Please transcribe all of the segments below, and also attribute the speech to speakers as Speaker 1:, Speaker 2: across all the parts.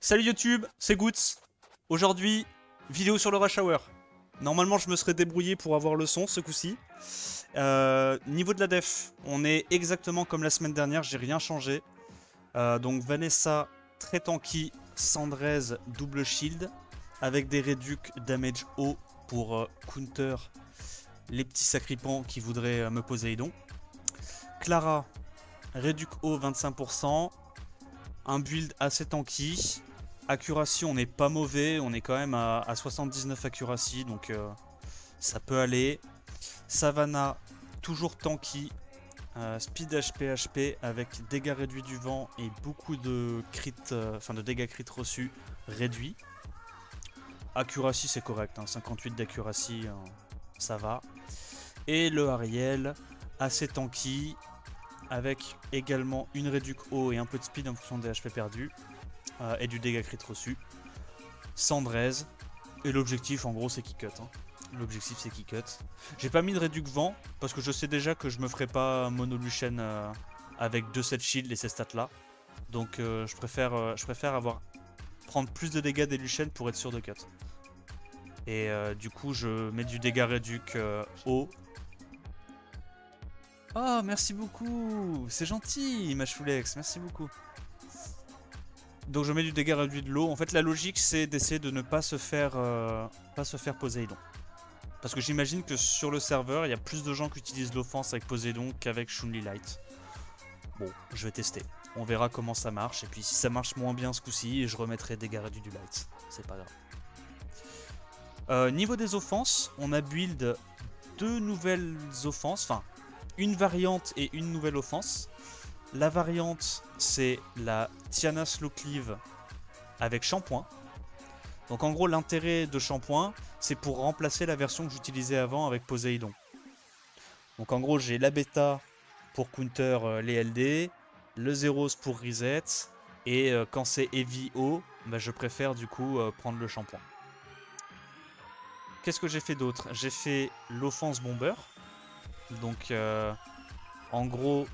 Speaker 1: Salut YouTube, c'est Goots. Aujourd'hui, vidéo sur le Rush Hour. Normalement, je me serais débrouillé pour avoir le son ce coup-ci. Niveau de la def, on est exactement comme la semaine dernière, j'ai rien changé. Donc Vanessa, très tanky, Sandrez, double shield, avec des réducs damage haut pour counter les petits sacripants qui voudraient me poser Poséidon. Clara, réduc haut 25%, un build assez tanky. Accuracy, on n'est pas mauvais, on est quand même à 79 accuracy, donc ça peut aller. Savannah, toujours tanky. Speed HP avec dégâts réduits du vent et beaucoup de crit, de dégâts crit reçus réduits. Accuracy c'est correct, hein, 58 d'accuracy, ça va. Et le Ariel, assez tanky, avec également une réduc haut et un peu de speed en fonction des HP perdus. Et du dégât crit reçu. Sandrez. Et l'objectif en gros c'est qu'il cut. Hein. L'objectif c'est qu'il cut. J'ai pas mis de réduc vent parce que je sais déjà que je me ferai pas mono Lucian avec 2 sets shield et ces stats là. Donc je préfère prendre plus de dégâts des Lucian pour être sûr de cut. Et du coup je mets du dégât réduc haut. Oh merci beaucoup. C'est gentil Machoulex, merci beaucoup. Donc je mets du dégât réduit de l'eau. En fait la logique c'est d'essayer de ne pas se faire Poséidon. Parce que j'imagine que sur le serveur il y a plus de gens qui utilisent l'offense avec Poséidon qu'avec Chun-Li Light. Bon, je vais tester. On verra comment ça marche. Et puis si ça marche moins bien ce coup-ci, je remettrai dégâts réduits du Light. C'est pas grave. Niveau des offenses, on a build 2 nouvelles offenses. Enfin, une variante et une nouvelle offense. La variante, c'est la Tiana Slow Cleave avec shampoing. Donc en gros, l'intérêt de shampoing, c'est pour remplacer la version que j'utilisais avant avec Poséidon. Donc en gros, j'ai la bêta pour counter les LD, le Zeros pour reset, et quand c'est heavy haut, bah, je préfère du coup prendre le shampoing. Qu'est-ce que j'ai fait d'autre? J'ai fait l'offense bomber. Donc en gros...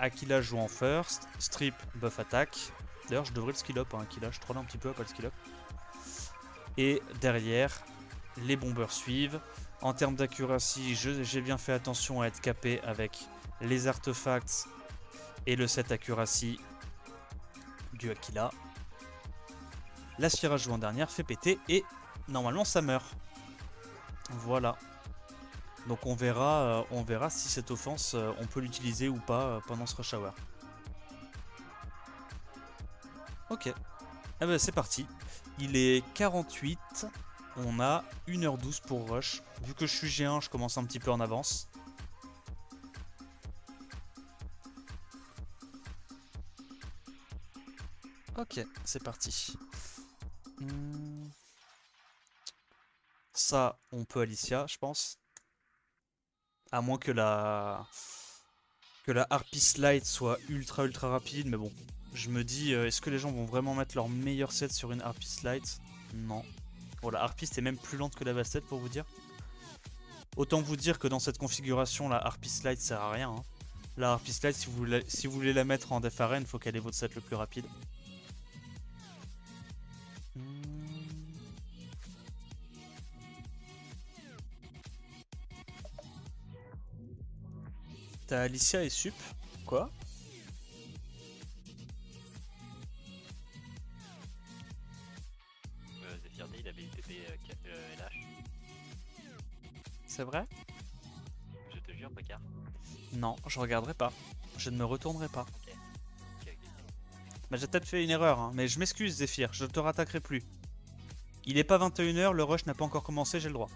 Speaker 1: Aquila joue en first, strip buff attack. D'ailleurs je devrais le skill up, hein, Aquila, je troll un petit peu à pas le skill up. Et derrière, les bombers suivent. En termes d'accuracy, j'ai bien fait attention à être capé avec les artefacts et le set accuracy du Aquila. La Sphira joue en dernière, fait péter et normalement ça meurt. Voilà. Donc on verra si cette offense, on peut l'utiliser ou pas pendant ce rush hour. Ok. Eh ben c'est parti. Il est 48. On a 1h12 pour rush. Vu que je suis G1, je commence un petit peu en avance. Ok, c'est parti. Ça, on peut Alicia, je pense. À moins que la Harpy Slide soit ultra rapide, mais bon. Je me dis, est-ce que les gens vont vraiment mettre leur meilleur set sur une Harpy Slide? Non. Bon, la Harpy est même plus lente que la Bastet pour vous dire. Autant vous dire que dans cette configuration, la Harpy Slide sert à rien. Hein. La Harpy Slide, si vous voulez la mettre en def arène, il faut qu'elle ait votre set le plus rapide. T'as Alicia et Sup. Quoi?
Speaker 2: Zephyr D, il avait UTP LH.
Speaker 1: C'est vrai?
Speaker 2: Je te jure, Pocard.
Speaker 1: Non, je regarderai pas. Je ne me retournerai pas.
Speaker 2: Ok.
Speaker 1: Bah, j'ai peut-être fait une erreur, hein, mais je m'excuse Zephyr, je te rattaquerai plus. Il est pas 21h, le rush n'a pas encore commencé, j'ai le droit.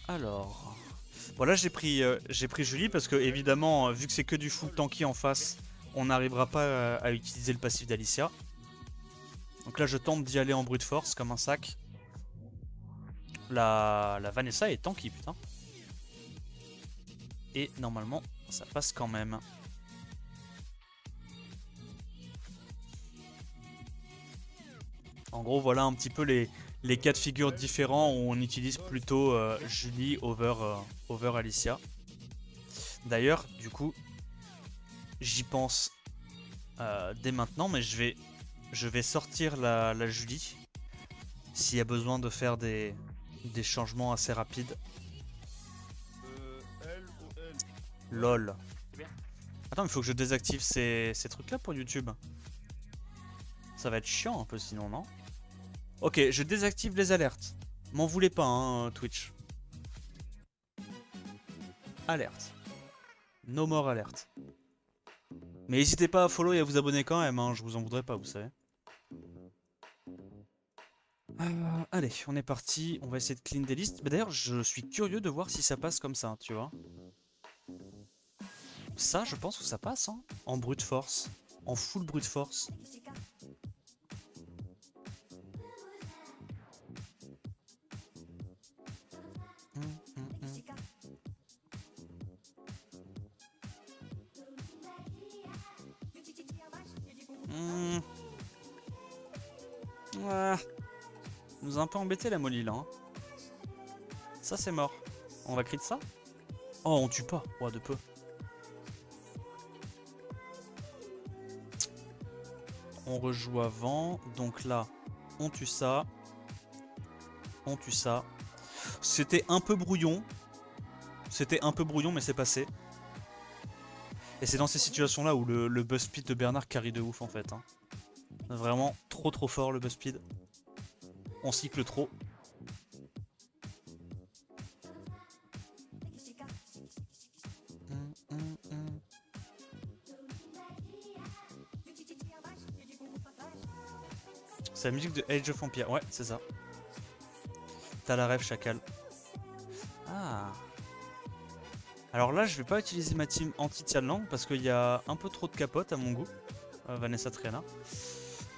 Speaker 1: Alors... Voilà, j'ai pris Julie parce que évidemment, vu que c'est que du full tanky en face, on n'arrivera pas à utiliser le passif d'Alicia. Donc là, je tente d'y aller en brute force comme un sac. La Vanessa est tanky, putain. Et normalement, ça passe quand même. En gros, voilà un petit peu les cas de figure différents où on utilise plutôt Julie over Alicia. D'ailleurs, du coup, j'y pense dès maintenant, mais je vais sortir la Julie s'il y a besoin de faire des changements assez rapides.
Speaker 3: L ou L.
Speaker 1: LOL.
Speaker 2: C'est bien.
Speaker 1: Attends, il faut que je désactive ces trucs là pour YouTube. Ça va être chiant un peu sinon, non? Ok, je désactive les alertes. M'en voulez pas, hein, Twitch. Alerte. No more alerte. Mais n'hésitez pas à follow et à vous abonner quand même, hein, je vous en voudrais pas, vous savez. Allez, on est parti, on va essayer de clean des listes. D'ailleurs, je suis curieux de voir si ça passe comme ça, tu vois. Ça, je pense que ça passe, hein, en brute force. En full brute force. Ouais. Nous a un peu embêté la Molly là. Hein. Ça c'est mort. On va crit ça? Oh, on tue pas. Ouais, de peu. On rejoue avant. Donc là, on tue ça. On tue ça. C'était un peu brouillon. C'était un peu brouillon, mais c'est passé. Et c'est dans ces situations-là où le buzz speed de Bernard carry de ouf en fait. Hein. Vraiment trop fort le buzz speed. On cycle trop. C'est la musique de Age of Empires. Ouais, c'est ça. T'as la rêve, chacal. Ah. Alors là, je vais pas utiliser ma team anti-Tianlang parce qu'il y a un peu trop de capote à mon goût. Vanessa Triana.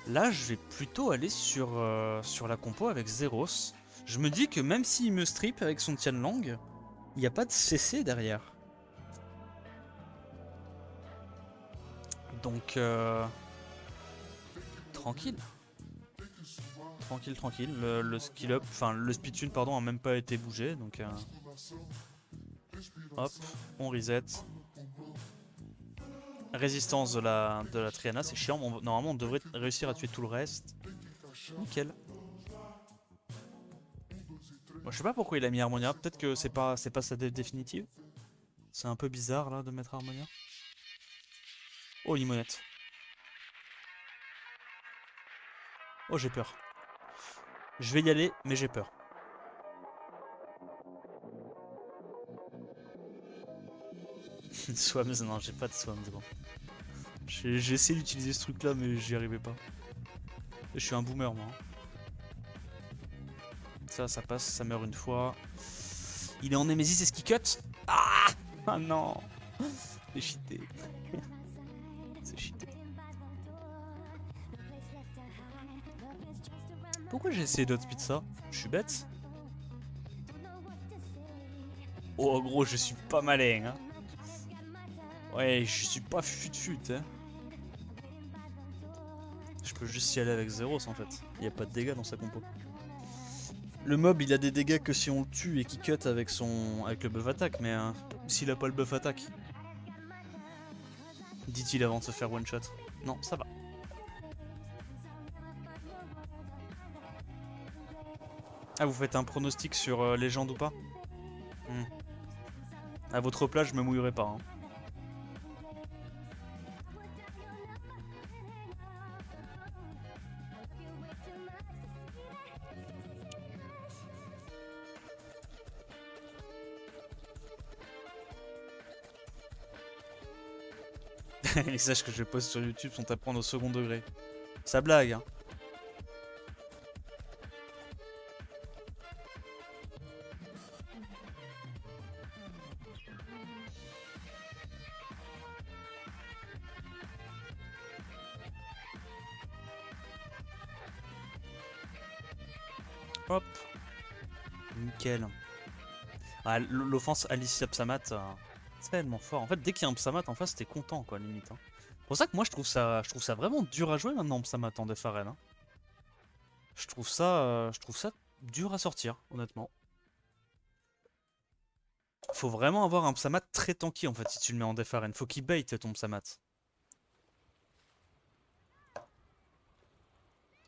Speaker 1: Là, je vais plutôt aller sur la compo avec Zeros. Je me dis que même s'il me strip avec son Tianlang, il n'y a pas de CC derrière. Donc, tranquille. Tranquille. Le skill up, enfin le speed tune, pardon, a même pas été bougé. Donc, hop, on reset. Résistance de la Triana, c'est chiant. Normalement, on devrait réussir à tuer tout le reste. Nickel. Bon, je sais pas pourquoi il a mis Harmonia. Peut-être que c'est pas sa dev définitive. C'est un peu bizarre là de mettre Harmonia. Oh, limonette. Oh, j'ai peur. Je vais y aller, mais j'ai peur. Swams, non, j'ai pas de Swams. Bon. J'ai essayé d'utiliser ce truc là, mais j'y arrivais pas. Je suis un boomer, moi. Ça passe, ça meurt une fois. Il est en Nemesis, est-ce qu'il cut? Ah non. C'est cheaté. C'est cheaté. Pourquoi j'ai essayé d'outspeed ça? Je suis bête. Oh gros, je suis pas malin, hein. Ouais, je suis pas fut hein. Je peux juste y aller avec Zeros en fait. Il n'y a pas de dégâts dans sa compo. Le mob il a des dégâts que si on le tue et qu'il cut avec le buff attack, mais s'il a pas le buff attack, dit-il avant de se faire one shot. Non, ça va. Ah, vous faites un pronostic sur légende ou pas? À votre place, je me mouillerai pas. Hein. Les messages que je poste sur YouTube sont à prendre au second degré. Ça blague, hein. Hop. Nickel. Ah, l'offense Alicia Psamat, tellement fort. En fait, dès qu'il y a un Psamat en face, t'es content, quoi, limite. Hein. C'est pour ça que moi, je trouve ça vraiment dur à jouer maintenant, Psamat en def arène. Hein. Je trouve ça dur à sortir, honnêtement. Faut vraiment avoir un Psamat très tanky, en fait, si tu le mets en def arène. Faut qu'il bait ton Psamat.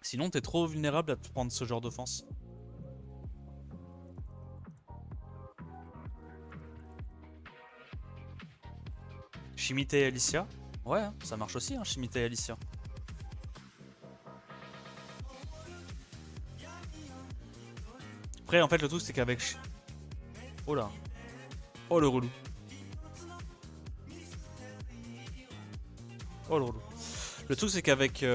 Speaker 1: Sinon, t'es trop vulnérable à te prendre ce genre d'offense. Shimite et Alicia. Ouais, hein, ça marche aussi, hein, Shimite et Alicia. Après, en fait, le truc, c'est qu'avec... Oh là. Oh, le relou. Oh, le relou. Le truc, c'est qu'avec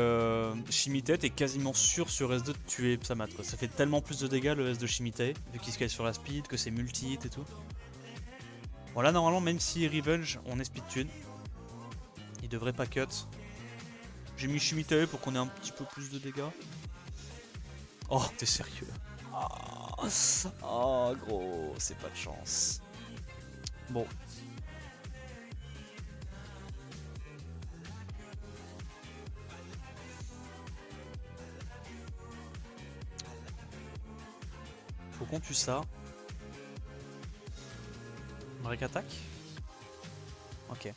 Speaker 1: Shimite, t'es quasiment sûr sur S2 de tuer Psamat, quoi. Ça fait tellement plus de dégâts, le S de Shimite, vu qu'il scale sur la speed, que c'est multi-hit et tout. Bon, là, normalement, même si Revenge, on est speed tune. Il devrait pas cut. J'ai mis Shimite pour qu'on ait un petit peu plus de dégâts. Oh, t'es sérieux? Oh, gros, c'est pas de chance. Bon. Faut qu'on tue ça. Break attack. Ok.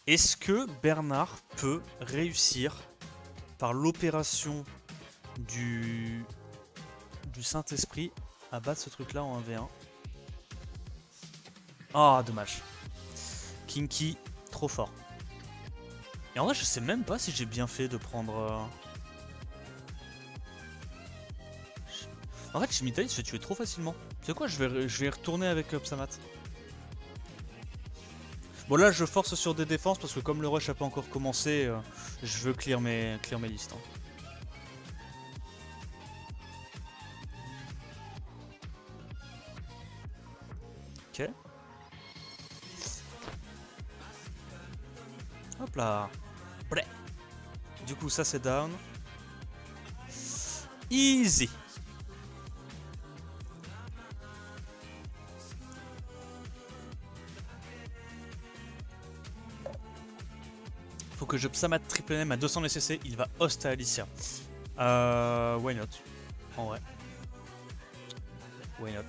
Speaker 1: Est-ce que Bernard peut réussir par l'opération du Saint-Esprit à battre ce truc là en 1v1? Ah, dommage. Kinky, trop fort. Et en vrai, je sais même pas si j'ai bien fait de prendre... En fait, Shimita il se fait tuer trop facilement. Tu sais quoi, je vais retourner avec Psamat. Bon là, je force sur des défenses parce que comme le rush a pas encore commencé, je veux clear mes listes. Hein. Ok. Hop là. Bleh. Du coup, ça c'est down. Easy. Faut que je Psamat triple M à 200 SCC, il va host à Alicia. Why not? En vrai. Why not?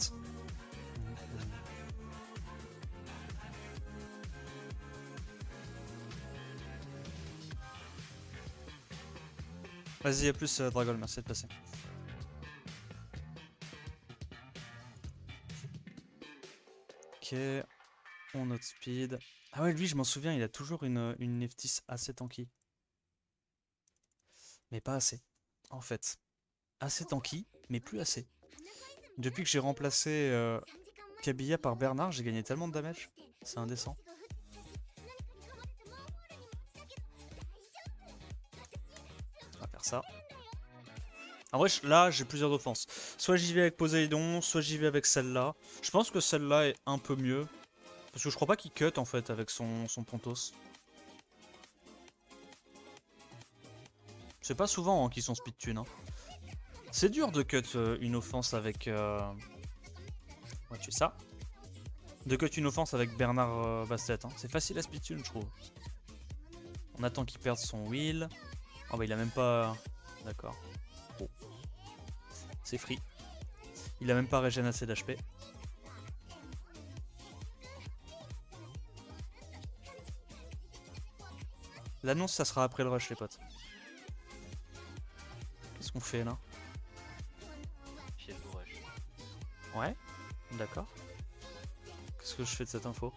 Speaker 1: Vas-y, à plus Dragol, merci de passer. Ok, on note speed. Ah ouais, lui, je m'en souviens, il a toujours une Neftis assez tanky. Mais pas assez, en fait. Assez tanky, mais plus assez. Depuis que j'ai remplacé Kabiya par Bernard, j'ai gagné tellement de damage. C'est indécent. On va faire ça. En vrai, là, j'ai plusieurs offenses. Soit j'y vais avec Poséidon, soit j'y vais avec celle-là. Je pense que celle-là est un peu mieux. Parce que je crois pas qu'il cut, en fait, avec son Pontos. C'est pas souvent hein, qu'ils sont speed tune. Hein. C'est dur de cut une offense avec... On va tuer ça. De cut une offense avec Bernard Bastet. Hein. C'est facile à speed tune, je trouve. On attend qu'il perde son wheel. Oh bah il a même pas... D'accord. Oh. C'est free. Il a même pas régène assez d'HP. L'annonce ça sera après le rush les potes. Qu'est-ce qu'on fait là? Ouais, d'accord. Qu'est-ce que je fais de cette info?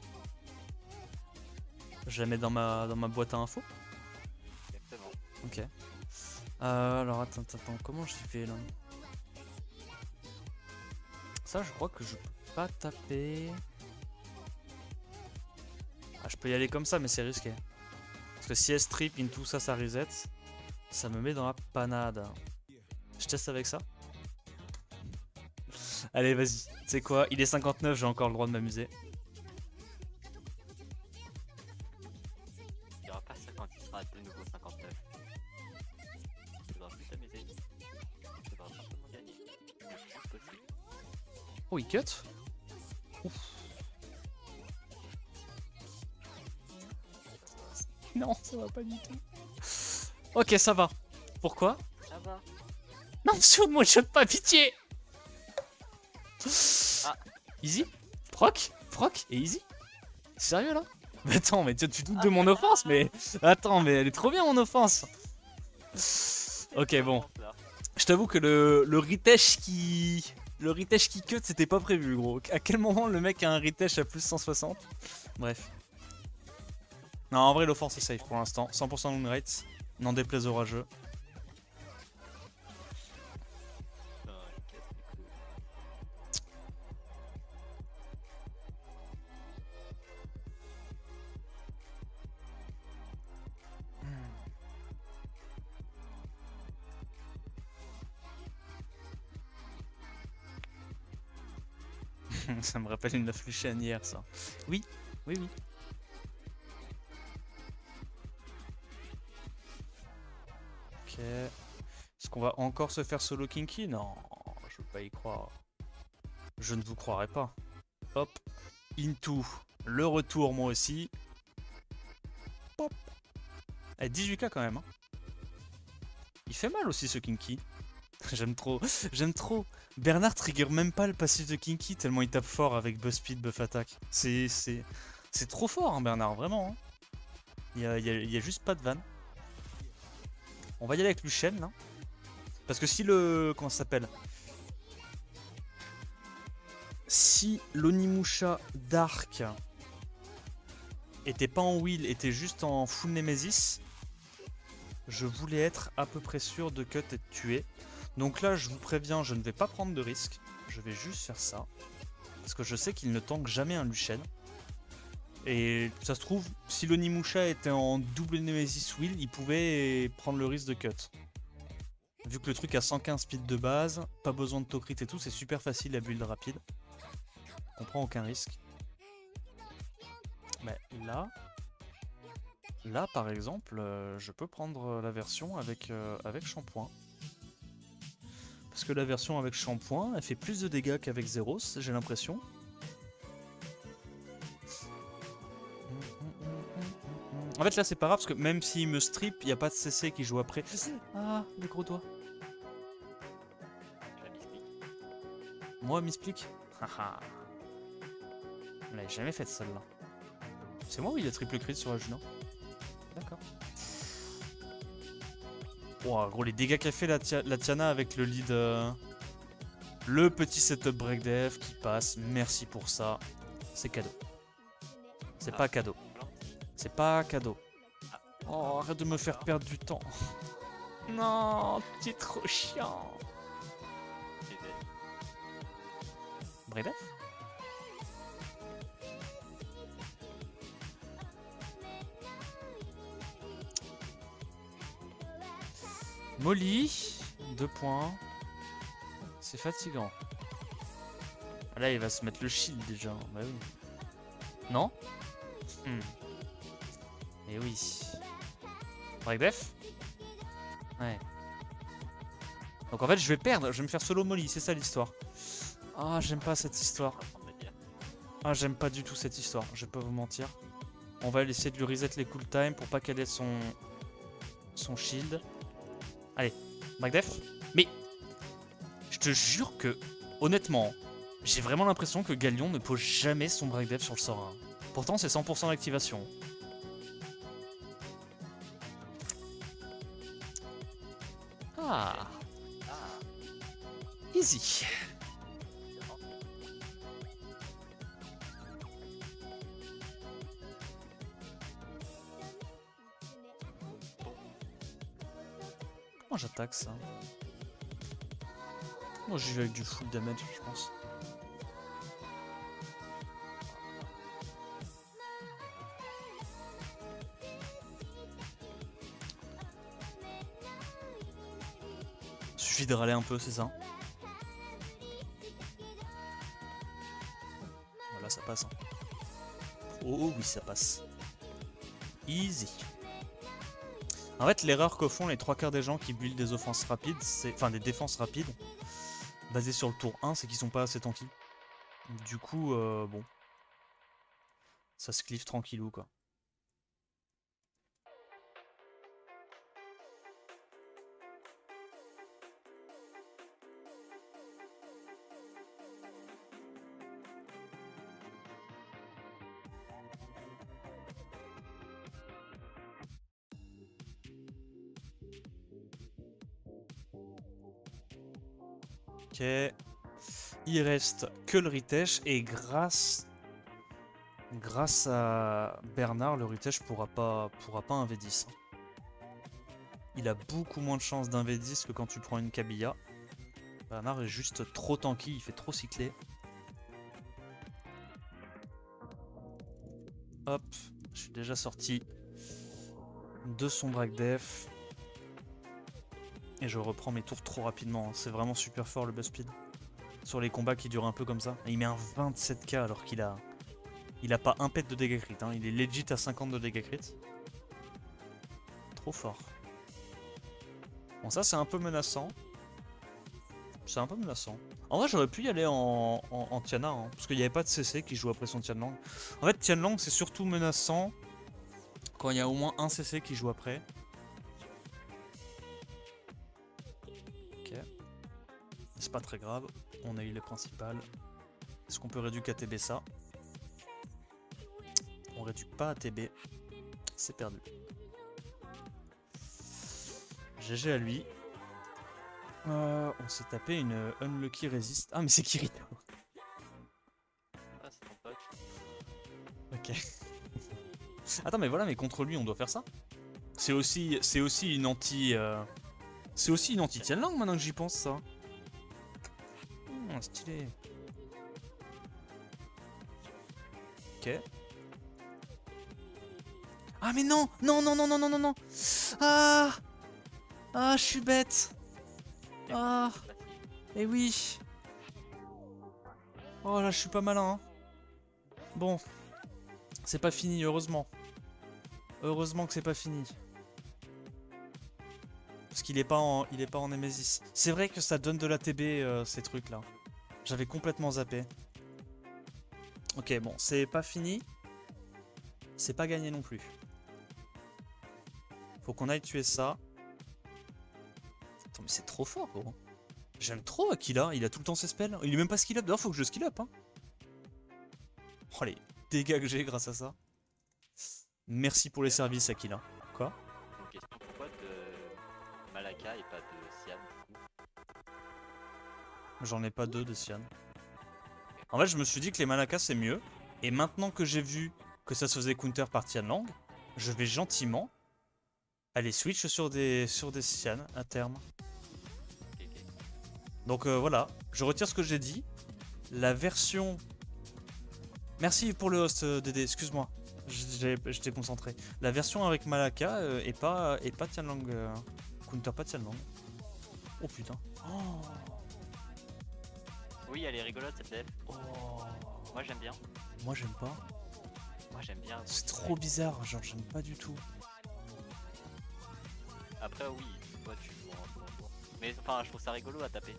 Speaker 1: Je la mets dans ma boîte à infos?
Speaker 2: Exactement.
Speaker 1: Ok. Alors attends, comment je fais là? Ça je crois que je peux pas taper. Ah je peux y aller comme ça mais c'est risqué. Parce que si elle strip into ça, ça reset. Ça me met dans la panade. Je teste avec ça. Allez vas-y, tu sais quoi, il est 59, j'ai encore le droit de m'amuser.
Speaker 2: Il n'y aura pas 50, il sera de nouveau 59. Tu devras plus t'amuser. Tu devras simplement gagner. C'est possible.
Speaker 1: Oh il cut. Ouf. Non, ça va pas du tout. Ok, ça va. Pourquoi?
Speaker 2: Ça va.
Speaker 1: Non, sur moi, shot pas, pitié.
Speaker 2: Ah.
Speaker 1: Easy. Proc et easy. Sérieux là? Mais attends, mais tu doutes de mon offense, mais... Attends, mais elle est trop bien mon offense. Ok, bon. Je t'avoue que le retech qui... Le retech qui cut, c'était pas prévu, gros. À quel moment le mec a un retech à plus 160? Bref. Non, en vrai, l'offense est safe pour l'instant. 100% win rate. N'en déplaise au rageux.
Speaker 2: Non, il casse les couilles.
Speaker 1: Ça me rappelle une Lucian hier, ça. Oui, oui, oui. Ok. Est-ce qu'on va encore se faire solo kinky? Non, je veux pas y croire. Je ne vous croirai pas. Hop. Into. Le retour, moi aussi. Pop. Eh, 18k quand même. Hein. Il fait mal aussi ce kinky. J'aime trop. J'aime trop. Bernard trigger même pas le passif de kinky tellement il tape fort avec buff speed, buff attack. C'est trop fort, hein, Bernard, vraiment. Hein. Il y a juste pas de vanne. On va y aller avec Lucian là. Parce que si le... Comment ça s'appelle? Si l'Onimusha Dark était pas en wheel, était juste en full Nemesis, je voulais être à peu près sûr de cut et de tuer. Donc là, je vous préviens, je ne vais pas prendre de risque. Je vais juste faire ça. Parce que je sais qu'il ne tank jamais un Lucian. Et ça se trouve, si l'Onimusha était en double Nemesis wheel, il pouvait prendre le risque de cut. Vu que le truc a 115 speed de base, pas besoin de tocrit et tout, c'est super facile à build rapide. On prend aucun risque. Mais là par exemple, je peux prendre la version avec shampoing. Parce que la version avec shampoing, elle fait plus de dégâts qu'avec Zeros, j'ai l'impression. En fait là c'est pas grave parce que même s'il me strip, il n'y a pas de CC qui joue après. Ah, le gros doigt.
Speaker 2: La misclick.
Speaker 1: Moi, m'explique. Haha. On l'avait jamais fait celle-là. C'est moi ou il a triple crit sur Ajuna? D'accord. Wow, gros, les dégâts qu'a fait la Tiana avec le lead. Le petit setup break def qui passe. Merci pour ça. C'est cadeau. C'est pas cadeau. C'est pas cadeau. Oh, arrête de me faire perdre du temps. Non, t'es trop chiant. Break def? Molly, 2 points. C'est fatigant. Là, il va se mettre le shield déjà. Bah oui. Non? Et oui. Break def? Ouais. Donc en fait, je vais perdre. Je vais me faire solo Molly. C'est ça l'histoire. Ah, j'aime pas cette histoire. Ah, j'aime pas du tout cette histoire. Je vais pas vous mentir. On va essayer de lui reset les cool time pour pas qu'elle ait son shield. Allez, break def. Mais je te jure que, honnêtement, j'ai vraiment l'impression que Galion ne pose jamais son break def sur le sort 1. Pourtant, c'est 100% d'activation. Ah. Easy. Comment j'attaque ça? Moi j'y vais avec du full damage, je pense. Suffit de râler un peu, c'est ça. Voilà, ça passe. Hein. Oh oui, ça passe. Easy. En fait, l'erreur que font les 3/4 des gens qui build des offenses rapides, enfin des défenses rapides, basées sur le tour 1, c'est qu'ils sont pas assez tanky. Du coup, bon. Ça se clive tranquillou, quoi. Ok. Il reste que le Ritech et grâce à Bernard, le Ritech pourra pas 1v10. Il a beaucoup moins de chances d'un V10 que quand tu prends une Kabilla. Bernard est juste trop tanky, il fait trop cycler. Hop, je suis déjà sorti de son Drag Def. Et je reprends mes tours trop rapidement. C'est vraiment super fort le buzz speed. Sur les combats qui durent un peu comme ça. Et il met un 27k alors qu'il a... Il a pas un pet de dégâts crit. Hein. Il est legit à 50 de dégâts crit. Trop fort. Bon, ça c'est un peu menaçant. C'est un peu menaçant. En vrai, j'aurais pu y aller en Tiana. Hein, parce qu'il n'y avait pas de CC qui joue après son Tianlang. En fait, Tianlang c'est surtout menaçant quand il y a au moins un CC qui joue après. Ok. C'est pas très grave. On a eu les principales. Est-ce qu'on peut réduire ATB ça? On réduit pas ATB. C'est perdu. GG à lui. On s'est tapé une Unlucky Resist. Ah mais c'est Kirito.
Speaker 2: Ah, c'est ton pote.
Speaker 1: Ok. Attends mais voilà, mais contre lui on doit faire ça. C'est aussi une anti... C'est aussi une anti-Tianlang maintenant que j'y pense ça. Stylé. Ok. Ah mais non. Non non non non non non non. Ah. Ah je suis bête. Ah. Et oui. Oh là je suis pas malin hein. Bon. C'est pas fini heureusement. Heureusement que c'est pas fini. Parce qu'il est pas en Nemesis. C'est vrai que ça donne de l'ATB ces trucs là. J'avais complètement zappé. Ok bon c'est pas fini. C'est pas gagné non plus. Faut qu'on aille tuer ça. Attends mais c'est trop fort gros. J'aime trop Aquila, il a tout le temps ses spells. Il est même pas skill up, d'ailleurs faut que je skill up hein. Oh les dégâts que j'ai grâce à ça. Merci pour les services Aquila. Quoi?
Speaker 2: Une question, pourquoi de Malaka et pas de Siam du coup?
Speaker 1: J'en ai pas deux de Sian. En fait je me suis dit que les Malaka c'est mieux. Et maintenant que j'ai vu que ça se faisait counter par Tianlang, je vais gentiment aller switch sur des Sian à terme.
Speaker 2: Ok.
Speaker 1: Donc voilà, je retire ce que j'ai dit. La version... Merci pour le host Dédé, excuse-moi. J'étais concentré. La version avec Malaka est pas Tianlang. Counter pas Tianlang. Oh putain. Oh.
Speaker 2: Oui, elle est rigolote cette dev.
Speaker 1: Oh.
Speaker 2: Moi j'aime bien.
Speaker 1: Moi j'aime pas.
Speaker 2: Moi j'aime bien.
Speaker 1: C'est trop bizarre, genre j'aime pas du tout.
Speaker 2: Après oui, toi tu joues en tour. Mais enfin je trouve ça rigolo à taper.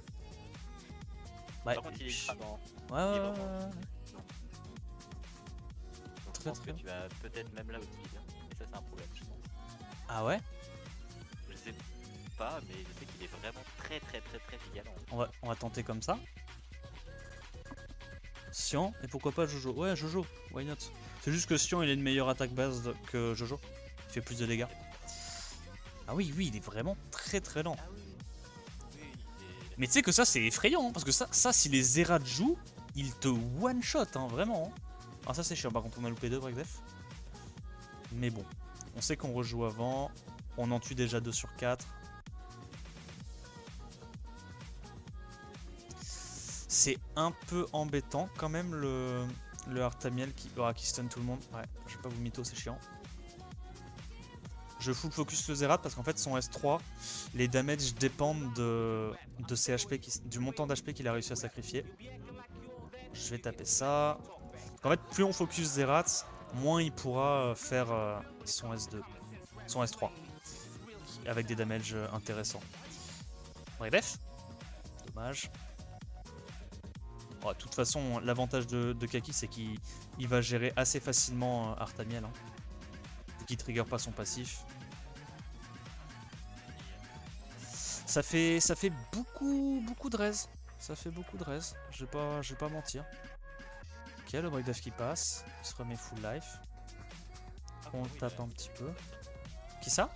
Speaker 1: Ouais.
Speaker 2: Par contre il est ultra dans.
Speaker 1: Ouais.
Speaker 2: Donc, je
Speaker 1: Très,
Speaker 2: pense
Speaker 1: très
Speaker 2: que tu vas peut-être même là au speed. Et ça c'est un problème je pense.
Speaker 1: Ah ouais?
Speaker 2: Je sais pas mais je sais qu'il est vraiment très violent.
Speaker 1: On va tenter comme ça. Sion, et pourquoi pas Jojo? Ouais, Jojo, why not? C'est juste que Sion il a une meilleure attaque base que Jojo. Il fait plus de dégâts. Ah oui, il est vraiment très lent.
Speaker 2: Ah oui. Oui,
Speaker 1: Mais tu sais que ça c'est effrayant, hein, parce que ça si les Zerats jouent, ils te one-shot, hein, vraiment. Hein. Ah ça c'est chiant, par contre on a loupé 2 breakdef. Mais bon, on sait qu'on rejoue avant, on en tue déjà 2 sur 4. C'est un peu embêtant quand même le Artamiel qui stun tout le monde. Ouais, je vais pas vous mytho, c'est chiant. Je full focus le Zerat parce qu'en fait son S3, les damages dépendent de ses HP, du montant d'HP qu'il a réussi à sacrifier. Je vais taper ça. En fait, plus on focus Zerat, moins il pourra faire son S2, son S3, avec des damages intéressants. Bref, dommage. Bon, de toute façon, l'avantage de Kaki, c'est qu'il va gérer assez facilement Artamiel. Hein, vu qu'il trigger pas son passif. Ça fait beaucoup de raise. Ça fait beaucoup de raise. Je vais pas mentir. Ok, le breakdef qui passe. Il se remet full life. On tape un petit peu. Qui ça?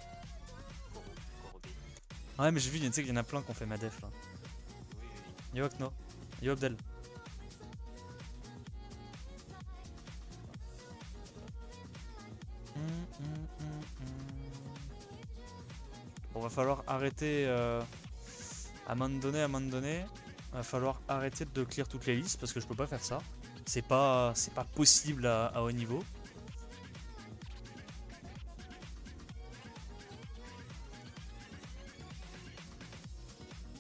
Speaker 1: Ouais, mais j'ai vu, tu sais qu'il y en a plein qui ont fait ma def là.
Speaker 2: Oui.
Speaker 1: Yo Akno. Yo Abdel. Bon, va falloir arrêter à un moment donné, va falloir arrêter de clear toutes les listes parce que je peux pas faire ça. C'est pas possible à haut niveau.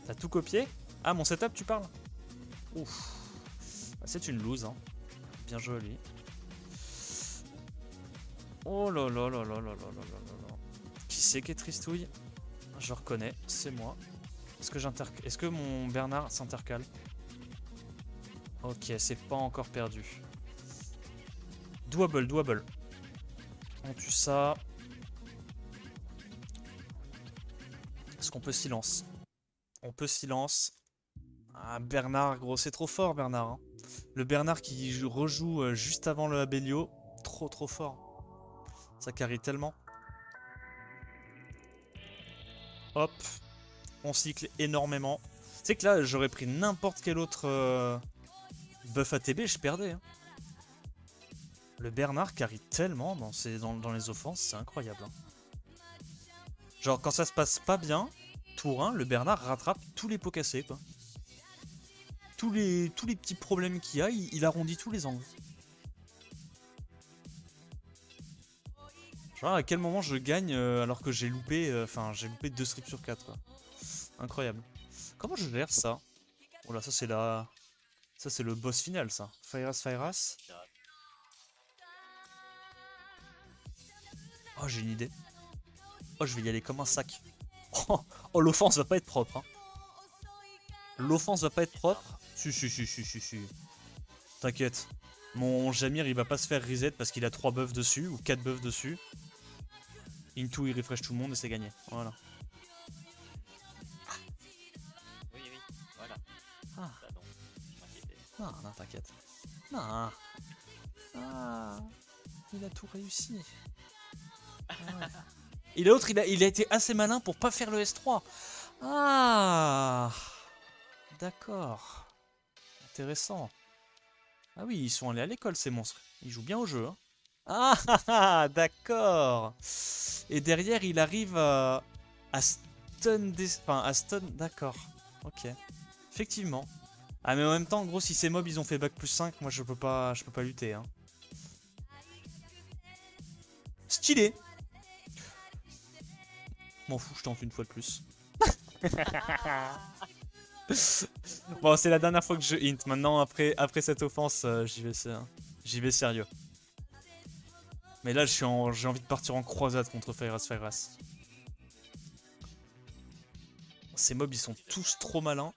Speaker 1: T'as tout copié? Ah, mon setup, tu parles? Ouf. C'est une lose, hein. Bien joué, lui. Oh là là là là là là là là là. Qui c'est qui est tristouille? Je reconnais, c'est moi. Est-ce que mon Bernard s'intercale? Ok, c'est pas encore perdu. Double. On tue ça. Est-ce qu'on peut silence? On peut silence. Ah, Bernard, gros, c'est trop fort, Bernard. Hein. Le Bernard qui rejoue juste avant le Abellio. Trop fort. Ça carry tellement. Hop. On cycle énormément. Tu sais que là, j'aurais pris n'importe quel autre buff ATB, je perdais. Hein. Le Bernard carry tellement dans les offenses, c'est incroyable. Hein. Genre, quand ça se passe pas bien, tour 1, le Bernard rattrape tous les pots cassés, quoi. Tous les petits problèmes qu'il y a, il arrondit tous les angles. Genre, à quel moment je gagne alors que j'ai loupé, j'ai loupé 2 strips sur 4, quoi. Incroyable. Comment je gère ça? Oh là, ça c'est la... Ça c'est le boss final, ça. Fairas. Oh, j'ai une idée. Oh, je vais y aller comme un sac. Oh, l'offense va pas être propre. Hein. L'offense va pas être propre. Si. T'inquiète. Mon Jamir, il va pas se faire reset parce qu'il a 3 buffs dessus, ou 4 buffs dessus. Into, il refresh tout le monde et c'est gagné. Voilà.
Speaker 2: Oui, voilà.
Speaker 1: Ah.
Speaker 2: Pardon, je m'inquiétais.
Speaker 1: Non, t'inquiète. Non. Ah. Il a tout réussi. Ah ouais. Et l'autre, il a été assez malin pour pas faire le S3. Ah. D'accord. Intéressant. Ah oui, ils sont allés à l'école, ces monstres. Ils jouent bien au jeu. Hein. Ah, d'accord. Et derrière, il arrive à stun Enfin, à stun... D'accord. Ok. Effectivement. Ah, mais en même temps, en gros, si ces mobs, ils ont fait bac plus 5, moi, je peux pas lutter. Hein. Stylé. M'en fous, je tente une fois de plus. Bon, c'est la dernière fois que je hint. Maintenant, après cette offense, j'y vais sérieux. Mais là, j'ai envie de partir en croisade contre Fairas. Ces mobs, ils sont tous trop malins.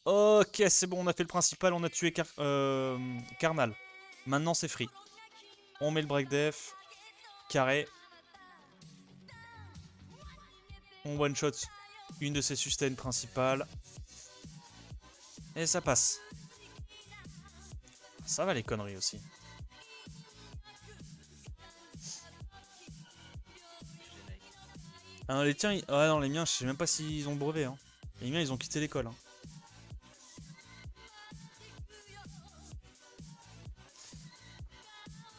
Speaker 1: Ok, c'est bon, on a fait le principal, on a tué Carnal. Maintenant, c'est free. On met le break def. Carré. On one shot une de ses sustains principales. Et ça passe. Ça va les conneries aussi. Ah non, les tiens, ah non, les miens, je sais même pas s'ils ont le brevet. Hein. Les miens, ils ont quitté l'école. Hein.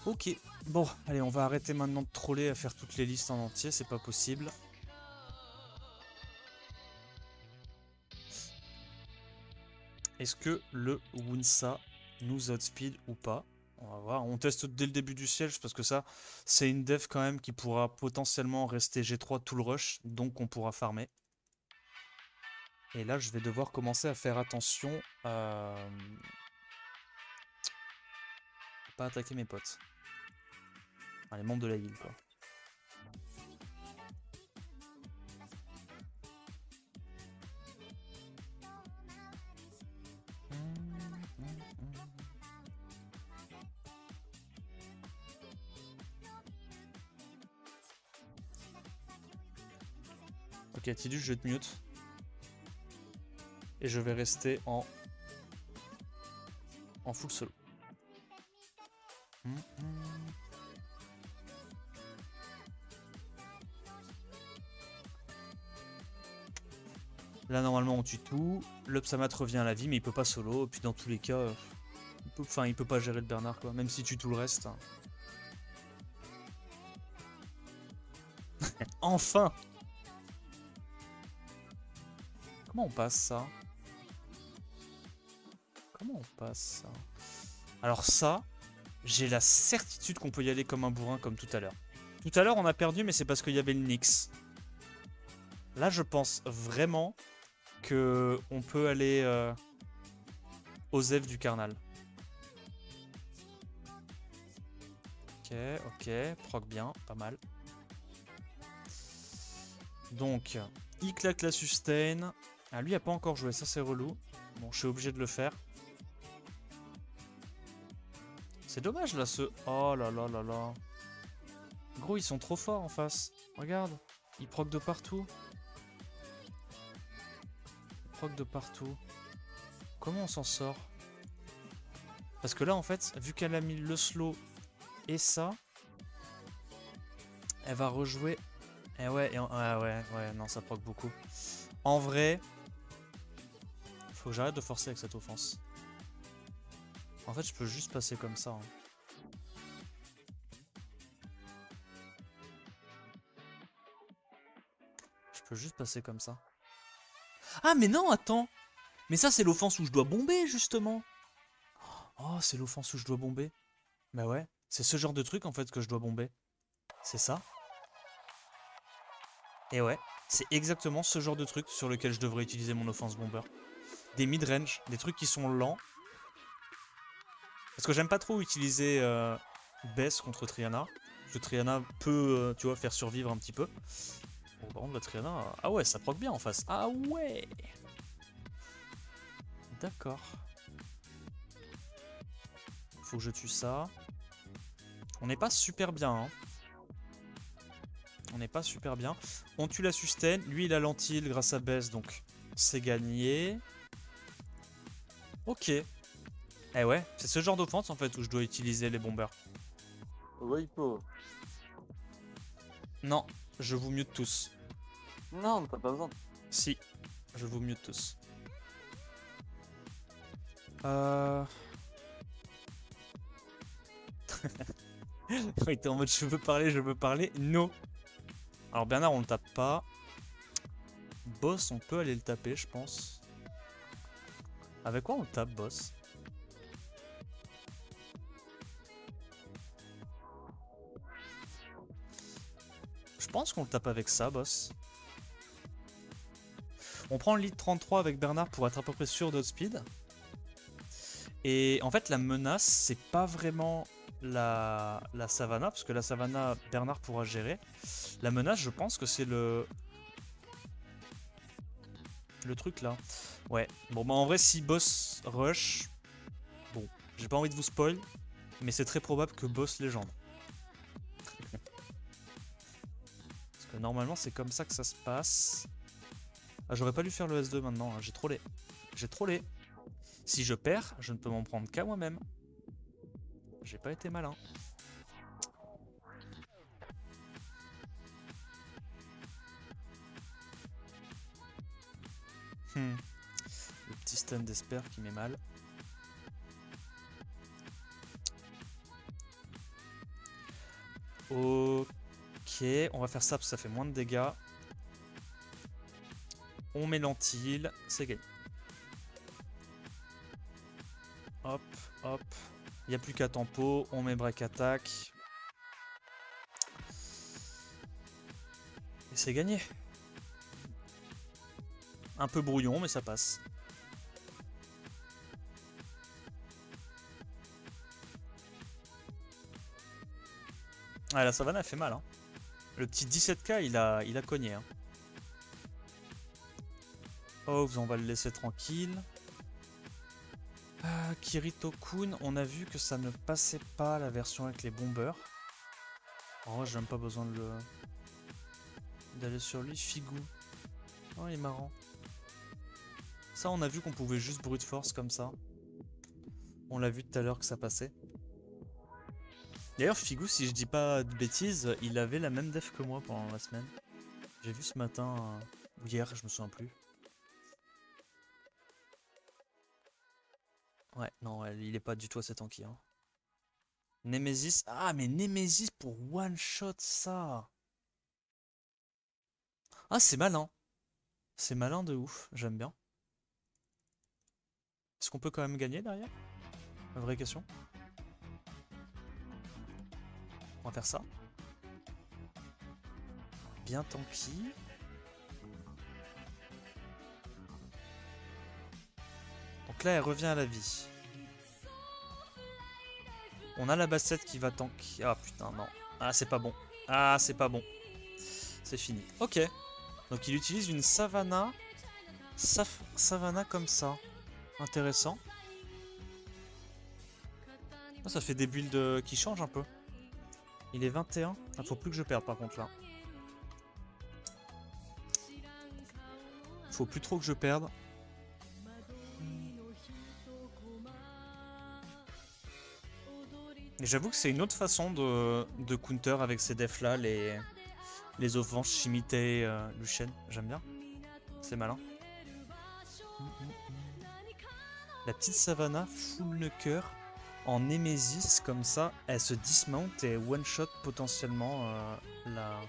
Speaker 1: Ok, bon, allez, on va arrêter maintenant de troller à faire toutes les listes en entier, c'est pas possible. Est-ce que le Wunsa nous outspeed ou pas? On va voir, on teste dès le début du siège parce que ça, c'est une dev quand même qui pourra potentiellement rester G3 tout le rush, donc on pourra farmer. Et là, je vais devoir commencer à faire attention à pas attaquer mes potes. Enfin, les membres de la guilde, quoi. Ok, Tidus, je te mute. Et je vais rester en full solo. Là, normalement, on tue tout. Le Psamat revient à la vie, mais il peut pas solo. Et puis, dans tous les cas, il peut pas gérer le Bernard, quoi. Même s'il tue tout le reste. Hein. Enfin! Comment on passe ça? Comment on passe ça? Alors ça, j'ai la certitude qu'on peut y aller comme un bourrin, comme tout à l'heure. Tout à l'heure, on a perdu, mais c'est parce qu'il y avait le Nyx. Là, je pense vraiment que on peut aller aux Zèves du Carnal. Ok, ok, proc bien, pas mal. Donc, il claque la sustain. Ah, lui, il a pas encore joué, ça c'est relou. Bon, je suis obligé de le faire. C'est dommage là, ce... Oh là là là là. Gros, ils sont trop forts en face. Regarde, ils proc de partout. Ils proc de partout. Comment on s'en sort? Parce que là, en fait, vu qu'elle a mis le slow et ça, elle va rejouer... Eh ouais, ouais, non, ça proc beaucoup. En vrai, faut que j'arrête de forcer avec cette offense. En fait, je peux juste passer comme ça. Hein. Je peux juste passer comme ça. Ah, mais non, attends! Mais ça, c'est l'offense où je dois bomber, justement! Oh, c'est l'offense où je dois bomber. Bah ouais, c'est ce genre de truc, en fait, que je dois bomber. C'est ça. Et ouais, c'est exactement ce genre de truc sur lequel je devrais utiliser mon offense bomber. Des mid-range, des trucs qui sont lents. Parce que j'aime pas trop utiliser Bess contre Triana. Parce que Triana peut, tu vois, faire survivre un petit peu. Bon, par contre, la Triana... Ah ouais, ça proc bien en face. Ah ouais! D'accord. Faut que je tue ça. On n'est pas super bien, hein. On n'est pas super bien. On tue la sustain. Lui, il a l'antil grâce à Bess, donc c'est gagné. Ok. Eh ouais, c'est ce genre d'offense en fait où je dois utiliser les bombers.
Speaker 2: Oui, il peut.
Speaker 1: Non, je vous mute tous.
Speaker 2: Non, t'as pas besoin.
Speaker 1: Si, je vous mute tous. Il était en mode je veux parler. No. Alors Bernard, on le tape pas. Boss, on peut aller le taper, je pense. Avec quoi on le tape, boss? Je pense qu'on le tape avec ça, boss. On prend le lead 33 avec Bernard pour être à peu près sûr d'outspeed. Et en fait, la menace, c'est pas vraiment la Savannah, parce que la Savannah, Bernard pourra gérer. La menace, je pense que c'est le truc là. Ouais, bon bah en vrai, si boss rush, bon, j'ai pas envie de vous spoil, mais c'est très probable que boss légende. Parce que normalement, c'est comme ça que ça se passe. Ah, j'aurais pas dû faire le S2 maintenant, hein. J'ai trollé. J'ai trollé. Si je perds, je ne peux m'en prendre qu'à moi-même. J'ai pas été malin. Le petit stun d'Esper qui met mal. Ok, on va faire ça parce que ça fait moins de dégâts. On met l'antil, c'est gagné. Hop, hop. Il n'y a plus qu'à tempo, on met break attack. Et c'est gagné. Un peu brouillon, mais ça passe. Ah, la savane a fait mal. Hein. Le petit 17k, il a cogné. Hein. Oh, on va le laisser tranquille. Kirito-kun, on a vu que ça ne passait pas la version avec les bombers. En vrai, j'ai même pas besoin de d'aller sur lui. Figou. Oh, il est marrant. Ça, on a vu qu'on pouvait juste brute force comme ça. On l'a vu tout à l'heure que ça passait. D'ailleurs, Figou, si je dis pas de bêtises, il avait la même def que moi pendant la semaine. J'ai vu ce matin, ou hier, je me souviens plus. Ouais, non, il est pas du tout assez tanky. Hein. Nemesis. Ah, mais Nemesis pour one shot ça. Ah, c'est malin. C'est malin de ouf. J'aime bien. Est-ce qu'on peut quand même gagner derrière? Vraie question. On va faire ça. Bien tanky. Donc là, elle revient à la vie. On a la bassette qui va tank. Ah putain, non. Ah, c'est pas bon. Ah, c'est pas bon. C'est fini. Ok. Donc il utilise une savannah. Savannah comme ça. Intéressant. Ah, ça fait des builds qui changent un peu. Il est 21. Il faut plus que je perde par contre là. Faut plus trop que je perde. Et j'avoue que c'est une autre façon de counter avec ces defs là, les offenses Shimite, Lucian. J'aime bien. C'est malin. La petite savannah full knocker en Nemesis comme ça, elle se dismount et one shot potentiellement la.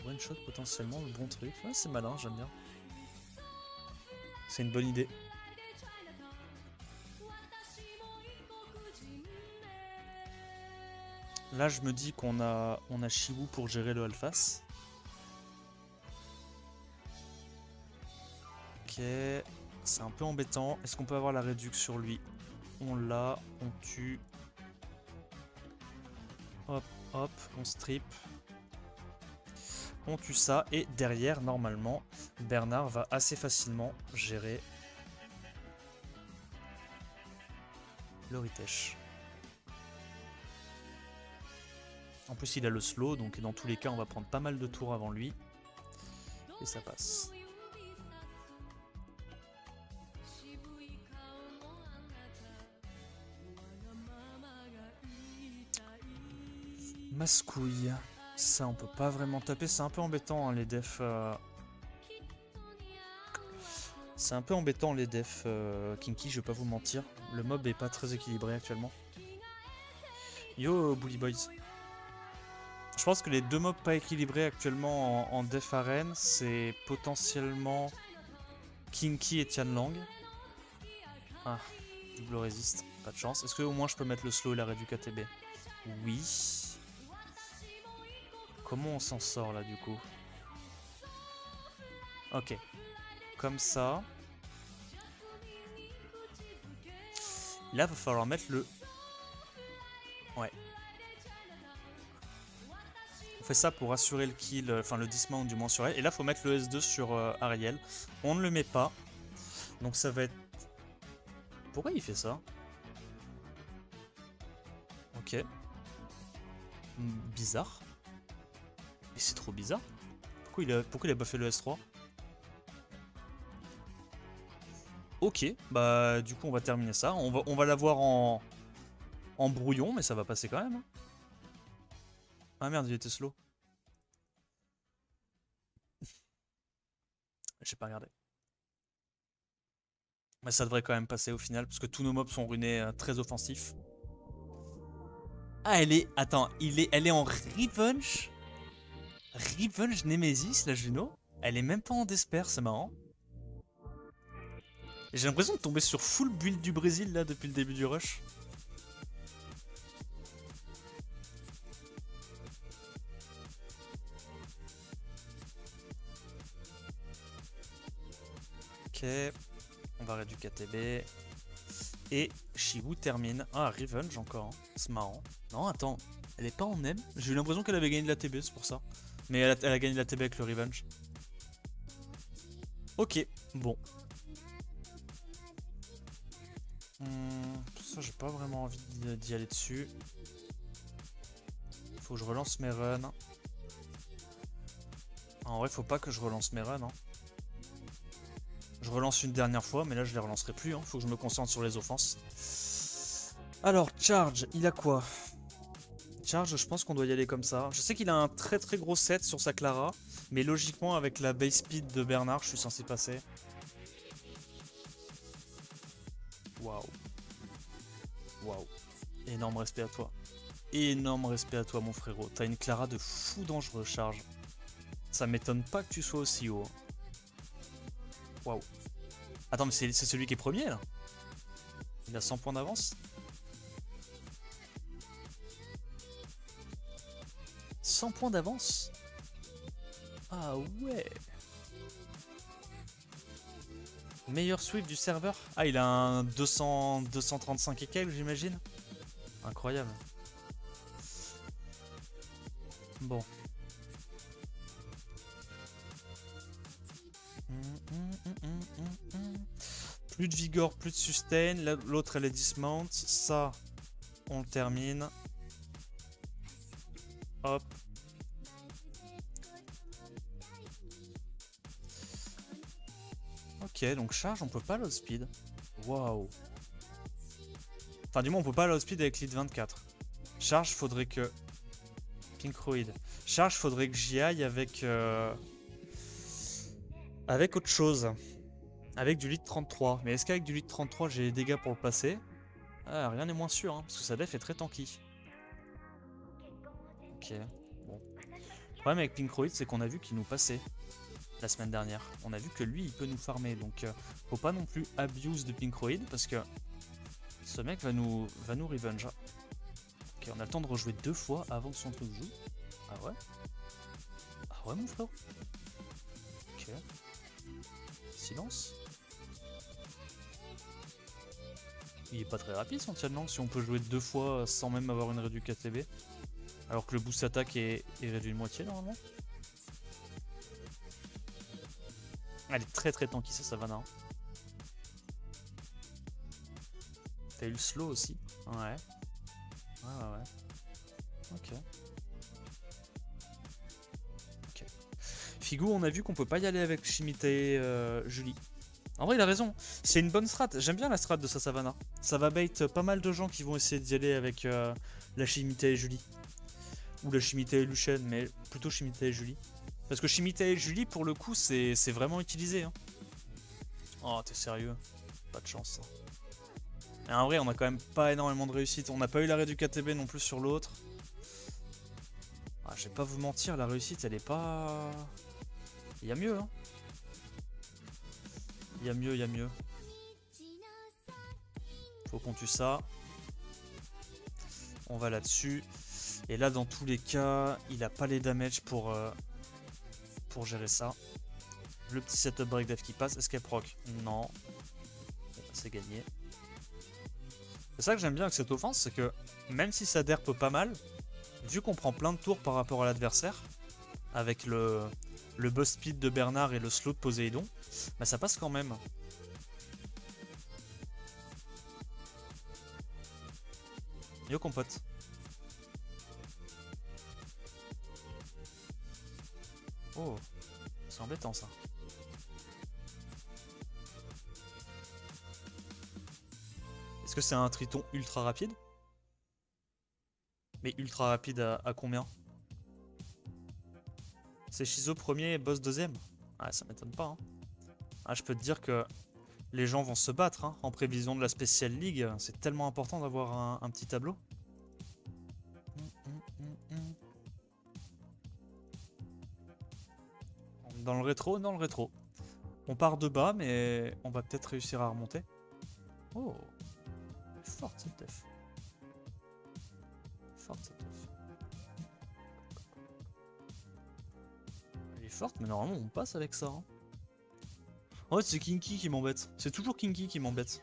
Speaker 1: One shot potentiellement le bon truc. Ouais, c'est malin, j'aime bien. C'est une bonne idée. Là, je me dis qu'on a Shiwu pour gérer le Alphas. Ok, c'est un peu embêtant. Est-ce qu'on peut avoir la réduction sur lui? On l'a, on tue. Hop, hop, on strip. On tue ça. Et derrière, normalement, Bernard va assez facilement gérer le Ritesh. En plus, il a le slow, donc dans tous les cas, on va prendre pas mal de tours avant lui. Et ça passe. Mascouille. Ça, on peut pas vraiment taper. C'est un peu embêtant, hein, les defs. C'est un peu embêtant, les defs Kinky, je vais pas vous mentir. Le mob est pas très équilibré actuellement. Yo, Bully Boys. Je pense que les deux mobs pas équilibrés actuellement en def arène, c'est potentiellement Kinky et Tianlang. Ah, double résiste, pas de chance. Est-ce que au moins je peux mettre le slow et la réduc KTB? Oui. Comment on s'en sort là du coup? Ok. Comme ça. Là, va falloir mettre le... Ouais. On fait ça pour assurer le kill, enfin le dismount du moins sur elle. Et là, faut mettre le S2 sur Ariel. On ne le met pas. Donc ça va être... Pourquoi il fait ça? Ok. Bizarre. Mais c'est trop bizarre. Pourquoi il a buffé le S3? Ok, bah du coup on va terminer ça. On va l'avoir en brouillon, mais ça va passer quand même. Hein. Ah merde, il était slow. J'ai pas regardé. Mais ça devrait quand même passer au final, parce que tous nos mobs sont runés très offensifs. Ah, elle est... Attends, elle est en Revenge. Revenge Nemesis, la Juno. Elle est même pas en Despair, c'est marrant. J'ai l'impression de tomber sur full build du Brésil, là, depuis le début du rush. Ok. On va réduire KTB. Et Shiwu termine. Ah, Revenge encore. Hein. C'est marrant. Non, attends. Elle est pas en M. J'ai eu l'impression qu'elle avait gagné de la TB, c'est pour ça. Mais elle a gagné de la TB avec le Revenge. Ok, bon. Ça, j'ai pas vraiment envie d'y aller dessus. Faut que je relance mes runs. En vrai, faut pas que je relance mes runs. Hein. Je relance une dernière fois, mais là, je les relancerai plus. Hein. Faut que je me concentre sur les offenses. Alors, Charge, il a quoi? Charge, je pense qu'on doit y aller comme ça. Je sais qu'il a un très très gros set sur sa Clara, mais logiquement, avec la base speed de Bernard, je suis censé passer. Waouh. Waouh. Énorme respect à toi. Énorme respect à toi, mon frérot. T'as une Clara de fou dangereux, charge. Ça m'étonne pas que tu sois aussi haut. Waouh. Attends, mais c'est celui qui est premier, là. Il a 100 points d'avance. 100 points d'avance. Ah ouais. Meilleur sweep du serveur. Ah, il a un 235 et quelques, j'imagine. Incroyable. Bon. Plus de vigueur, plus de sustain. L'autre, elle est dismount. Ça, on le termine. Hop. Ok, donc charge, on peut pas low speed. Waouh. Enfin, du moins, on peut pas low speed avec lead 24. Charge, faudrait que... Pinkroid. Charge, faudrait que j'y aille avec... Avec autre chose. Avec du lead 33. Mais est-ce qu'avec du lead 33, j'ai les dégâts pour le passer? Ah, rien n'est moins sûr, hein, parce que sa def est très tanky. Ok, bon. Le problème avec Pinkroid, c'est qu'on a vu qu'il nous passait la semaine dernière. On a vu que lui, il peut nous farmer, donc faut pas non plus abuse de Pinkroid, parce que ce mec va nous revenge. Ok, on a le temps de rejouer 2 fois avant que son truc joue. Ah ouais? Ah ouais, mon frère? Ok. Silence. Il est pas très rapide son Tianlang si on peut jouer 2 fois sans même avoir une réduction KTB. Alors que le boost attaque est réduit de moitié normalement. Elle est très tanky ça, Savannah. Hein. T'as eu le slow aussi. Ouais. Ouais. Ok. Ok. Figou, on a vu qu'on peut pas y aller avec Shimite Julie. En vrai, il a raison. C'est une bonne strat. J'aime bien la strat de sa Savannah. Ça va bait pas mal de gens qui vont essayer d'y aller avec la Shimite et Julie. Ou la Shimite et Lucienne, mais plutôt Shimite et Julie. Parce que Shimite et Julie, pour le coup, c'est vraiment utilisé. Hein. Oh, t'es sérieux? Pas de chance. Mais en vrai, on a quand même pas énormément de réussite. On n'a pas eu l'arrêt du KTB non plus sur l'autre. Ah, je vais pas vous mentir, la réussite, elle est pas... Il y a mieux, hein. Il y a mieux. Faut qu'on tue ça. On va là-dessus. Et là, dans tous les cas, il a pas les damage pour gérer ça. Le petit setup break dev qui passe. Est-ce qu'elle proc? Non. C'est gagné. C'est ça que j'aime bien avec cette offense, c'est que même si ça derpe pas mal, vu qu'on prend plein de tours par rapport à l'adversaire, avec le buzz speed de Bernard et le slow de Poséidon, bah ça passe quand même. Yo compote. Oh, c'est embêtant ça. Est-ce que c'est un triton ultra rapide? Mais ultra rapide à combien? C'est Shizo premier et boss deuxième? Ah, ça m'étonne pas. Hein. Ah, je peux te dire que les gens vont se battre hein, en prévision de la Special League. C'est tellement important d'avoir un petit tableau. Dans le rétro, On part de bas, mais on va peut-être réussir à remonter. Oh, forte cette def. Elle est forte, mais normalement on passe avec ça. Hein. En fait, c'est Kinky qui m'embête. C'est toujours Kinky qui m'embête.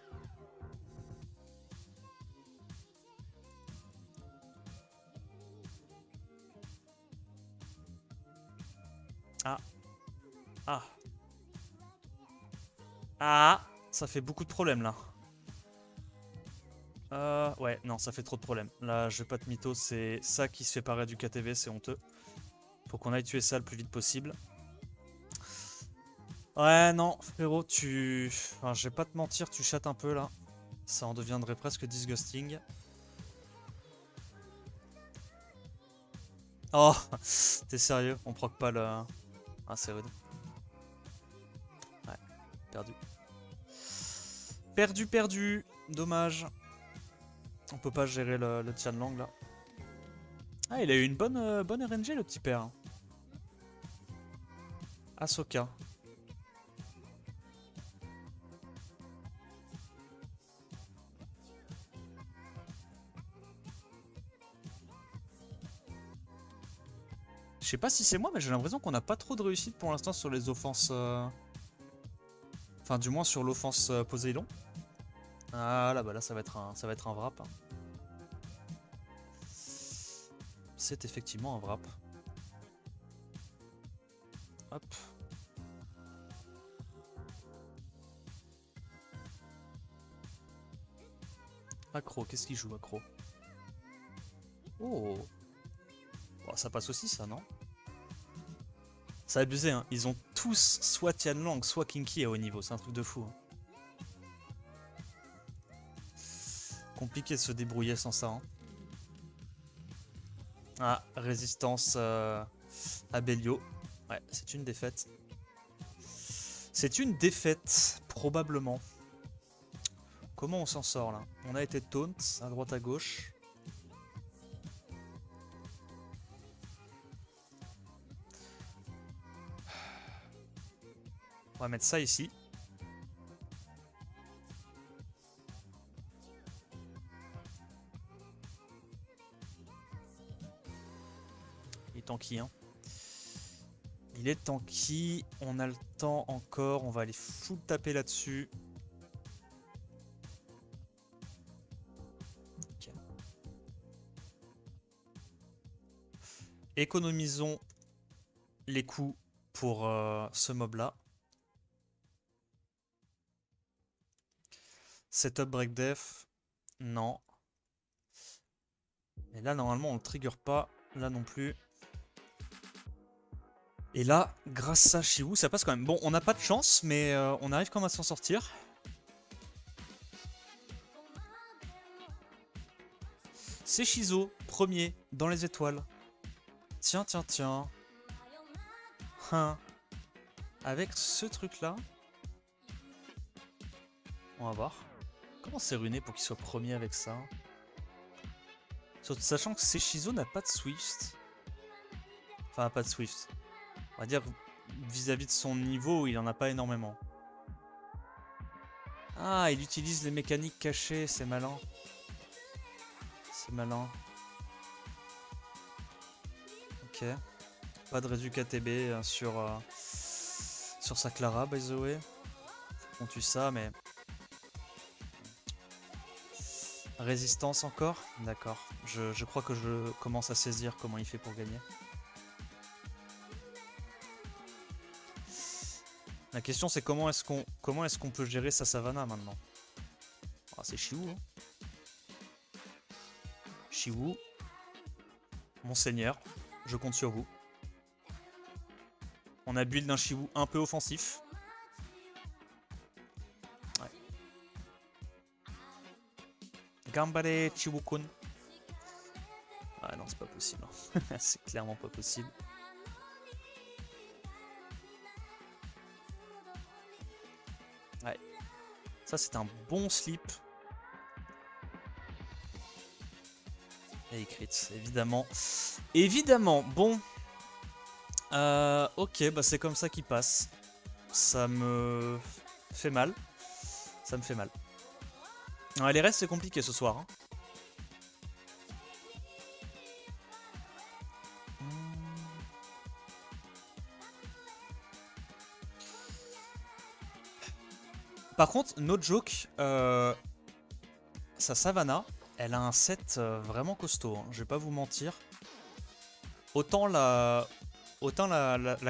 Speaker 1: Ah, ça fait beaucoup de problèmes là. Ouais, non, ça fait trop de problèmes. Là, je vais pas te mytho, c'est ça qui se fait parer du KTV, c'est honteux. Faut qu'on aille tuer ça le plus vite possible. Ouais, non, frérot, enfin, je vais pas te mentir, tu chattes un peu là. Ça en deviendrait presque disgusting. Oh, t'es sérieux? On proc pas le... Ah, c'est rude. Ouais, perdu. Perdu. Dommage. On peut pas gérer le Tianlang là. Ah, il a eu une bonne RNG le petit père. Ahsoka. Je sais pas si c'est moi, mais j'ai l'impression qu'on n'a pas trop de réussite pour l'instant sur les offenses. Enfin, du moins sur l'offense Poséidon. Ah là, bah là, ça va être un wrap. Hein. C'est effectivement un wrap. Hop. Accro, qu'est-ce qu'il joue, Accro? Oh, bon, ça passe aussi, ça, non? Ça a abusé, hein. Ils ont tous soit Tianlang, soit Kinky à haut niveau. C'est un truc de fou. Hein. Compliqué de se débrouiller sans ça. Hein. Ah, résistance à Bélio. Ouais, c'est une défaite. C'est une défaite, probablement. Comment on s'en sort là? On a été taunt à droite à gauche. On va mettre ça ici. Il est tanky, hein. Il est tanky. On a le temps encore. On va aller full taper là-dessus. Okay. Économisons les coups pour ce mob-là. Setup break def. Non. Et là, normalement, on ne trigger pas. Là non plus. Et là, grâce à Shiwu, ça passe quand même. Bon, on n'a pas de chance, mais on arrive quand même à s'en sortir. C'est Shizo, premier, dans les étoiles. Tiens, tiens, tiens. Hein. Avec ce truc-là. On va voir. Comment c'est ruiné pour qu'il soit premier avec ça? Surtout sachant que Shizo n'a pas de Swift. Enfin, pas de Swift. On va dire vis-à-vis de son niveau, il en a pas énormément. Ah, il utilise les mécaniques cachées, c'est malin. C'est malin. Ok. Pas de résu KTB sur sa Clara, by the way. Faut qu'on tue ça, mais... Résistance encore? D'accord. Je crois que je commence à saisir comment il fait pour gagner. La question c'est comment est-ce qu'on peut gérer sa Savannah maintenant? Ah, c'est Shiwu. Hein. Shiwu. Monseigneur, je compte sur vous. On a build un Shiwu un peu offensif. Ouais. Gambare Chiwu-kun. Ah non, c'est pas possible. C'est clairement pas possible. Ouais. Ça, c'est un bon slip. Et crit, évidemment. Évidemment, bon. Ok, bah c'est comme ça qu'il passe. Ça me fait mal. Ça me fait mal. Ouais, les restes, c'est compliqué ce soir. Hein. Par contre, no joke, sa Savannah, elle a un set vraiment costaud, hein, je vais pas vous mentir. Autant la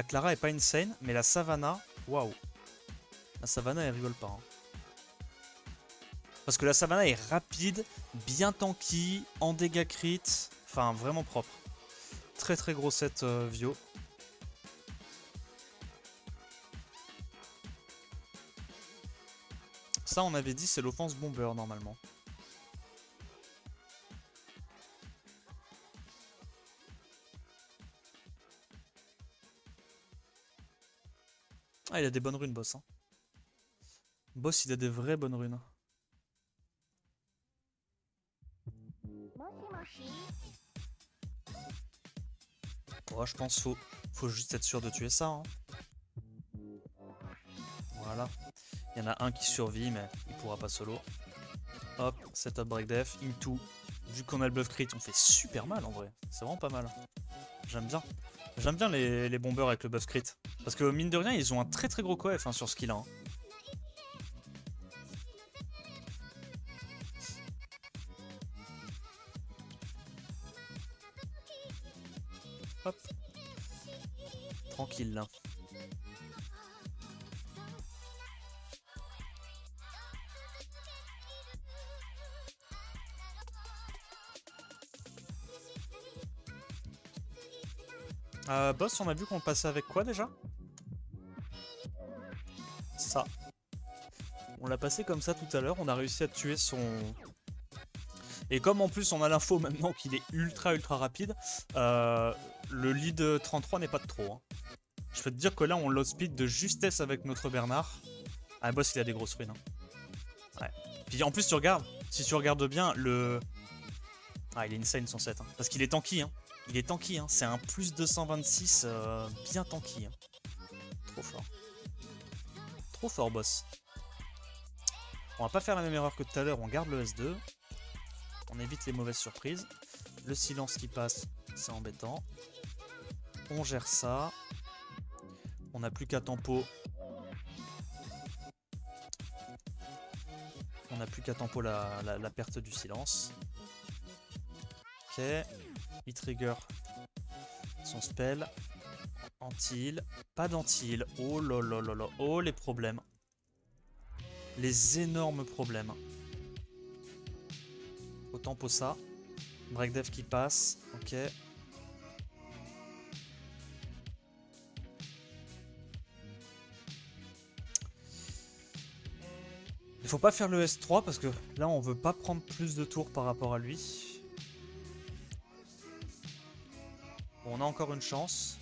Speaker 1: Clara est pas insane, mais la Savannah, waouh. La Savannah, elle rigole pas. Hein. Parce que la Savannah est rapide, bien tanky, en dégâts crit, enfin vraiment propre. Très très gros set Vio. Ça, on avait dit, c'est l'offense bomber normalement. Ah, il a des bonnes runes, boss. Hein. Boss, il a des vraies bonnes runes. Ouais, je pense faut juste être sûr de tuer ça. Hein. Voilà. Il y en a un qui survit, mais il pourra pas solo. Hop, setup break def, into. Vu qu'on a le bluff crit, on fait super mal en vrai. C'est vraiment pas mal. J'aime bien. J'aime bien les bombers avec le buff crit. Parce que mine de rien, ils ont un très très gros coef hein, sur ce kill. Hein. Hop. Tranquille là. Boss, on a vu qu'on passait avec quoi déjà? Ça. On l'a passé comme ça tout à l'heure, on a réussi à tuer son... Et comme en plus on a l'info maintenant qu'il est ultra rapide, le lead 33 n'est pas de trop. Hein. Je peux te dire que là on lost speed de justesse avec notre Bernard. Ah, le boss il a des grosses ruines. Hein. Ouais. Puis en plus tu regardes, si tu regardes bien, le... Ah il est insane son set, hein. Parce qu'il est tanky. Hein. Il est tanky, hein. C'est un plus 226 bien tanky. Hein. Trop fort. Trop fort boss. On va pas faire la même erreur que tout à l'heure, on garde le S2. On évite les mauvaises surprises. Le silence qui passe, c'est embêtant. On gère ça. On n'a plus qu'à tempo. On n'a plus qu'à tempo la perte du silence. Ok. Il trigger son spell. Anti-heal. Pas d'anti-heal. Oh là là là là. Oh les problèmes. Les énormes problèmes. Au tempo ça. Breakdev qui passe. Ok. Il faut pas faire le S3 parce que là on veut pas prendre plus de tours par rapport à lui. Bon, on a encore une chance.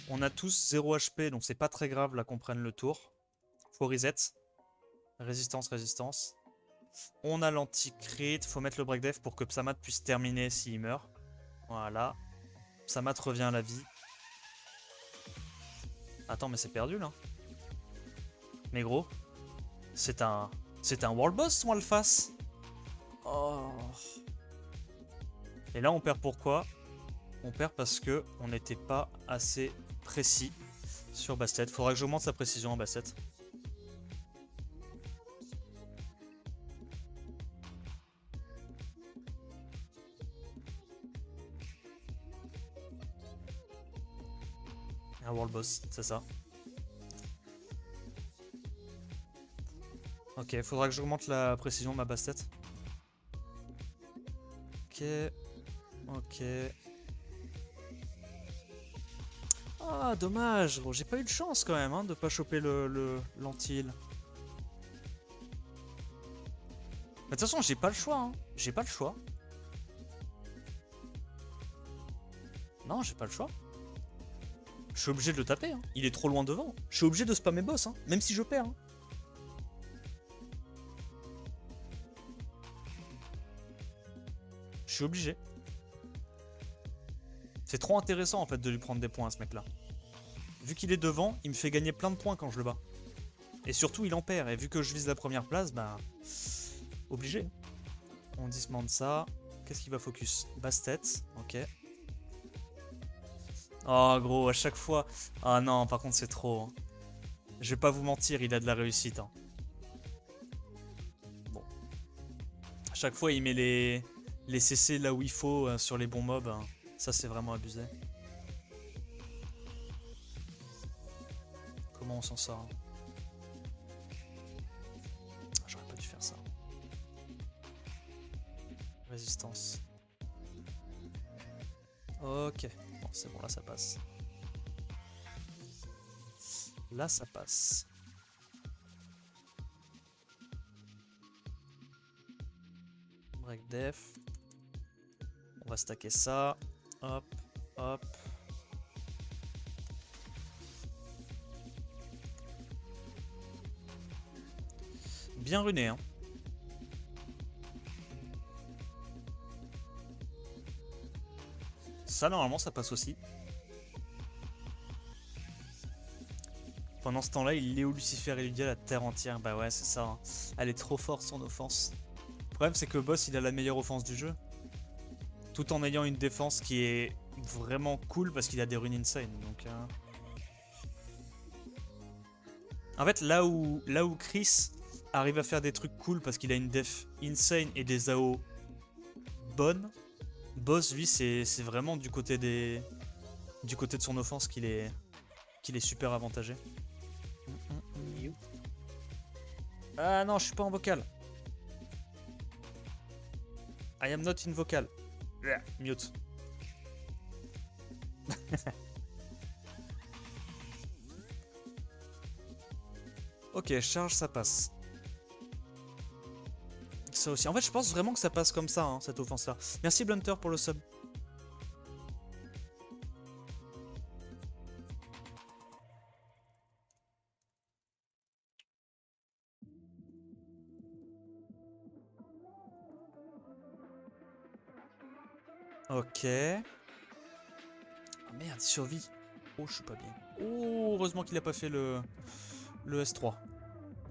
Speaker 1: On a tous 0 HP donc c'est pas très grave là qu'on prenne le tour. Faut reset. Résistance, résistance. On a l'anti-crit. Faut mettre le breakdev pour que Psamat puisse terminer s'il meurt. Voilà. Psamat revient à la vie. Attends, mais c'est perdu là. Mais gros, c'est un world boss ton Alphas. Oh. Et là on perd pourquoi? On perd parce que on n'était pas assez précis sur Bastet. Faudra que j'augmente sa précision en Bastet. Un world boss, c'est ça. Ok, faudra que j'augmente la précision de ma Bastet. Ok. Ok. Ah, dommage, j'ai pas eu de chance quand même hein, de pas choper l'anti-heal. De toute façon, j'ai pas le choix. Hein. J'ai pas le choix. Non, j'ai pas le choix. Je suis obligé de le taper. Hein. Il est trop loin devant. Je suis obligé de spammer boss, hein, même si je perds. Hein. Je suis obligé. C'est trop intéressant en fait de lui prendre des points à ce mec là. Vu qu'il est devant, il me fait gagner plein de points quand je le bats. Et surtout il en perd. Et vu que je vise la première place, bah... obligé. On dismante ça. Qu'est-ce qu'il va focus? Bastet. Ok. Oh gros, à chaque fois... Ah non, par contre c'est trop. Hein. Je vais pas vous mentir, il a de la réussite. Hein. Bon. À chaque fois il met les CC là où il faut sur les bons mobs. Hein. Ça c'est vraiment abusé. Comment on s'en sort? Hein? J'aurais pas dû faire ça. Résistance. Ok. Bon, c'est bon, là ça passe. Là ça passe. Break def. On va stacker ça. Hop, hop. Bien runé, hein. Ça, normalement, ça passe aussi. Pendant ce temps-là, il est où Lucifer et Lydia, la terre entière? Bah ouais, c'est ça. Hein. Elle est trop forte, son offense. Le problème, c'est que Boss, il a la meilleure offense du jeu. Tout en ayant une défense qui est vraiment cool parce qu'il a des runes insane. Donc, en fait, là où Chris arrive à faire des trucs cool parce qu'il a une def insane et des AO bonnes, Boss, lui, c'est vraiment du côté de son offense qu'il est super avantagé. Ah non, je suis pas en vocal. I am not in vocal. Mute. Ok, charge, ça passe. Ça aussi. En fait, je pense vraiment que ça passe comme ça, hein, cette offense-là. Merci Blunter pour le sub. Ok. Ah merde, il survit. Oh, je suis pas bien. Oh, heureusement qu'il a pas fait le S3.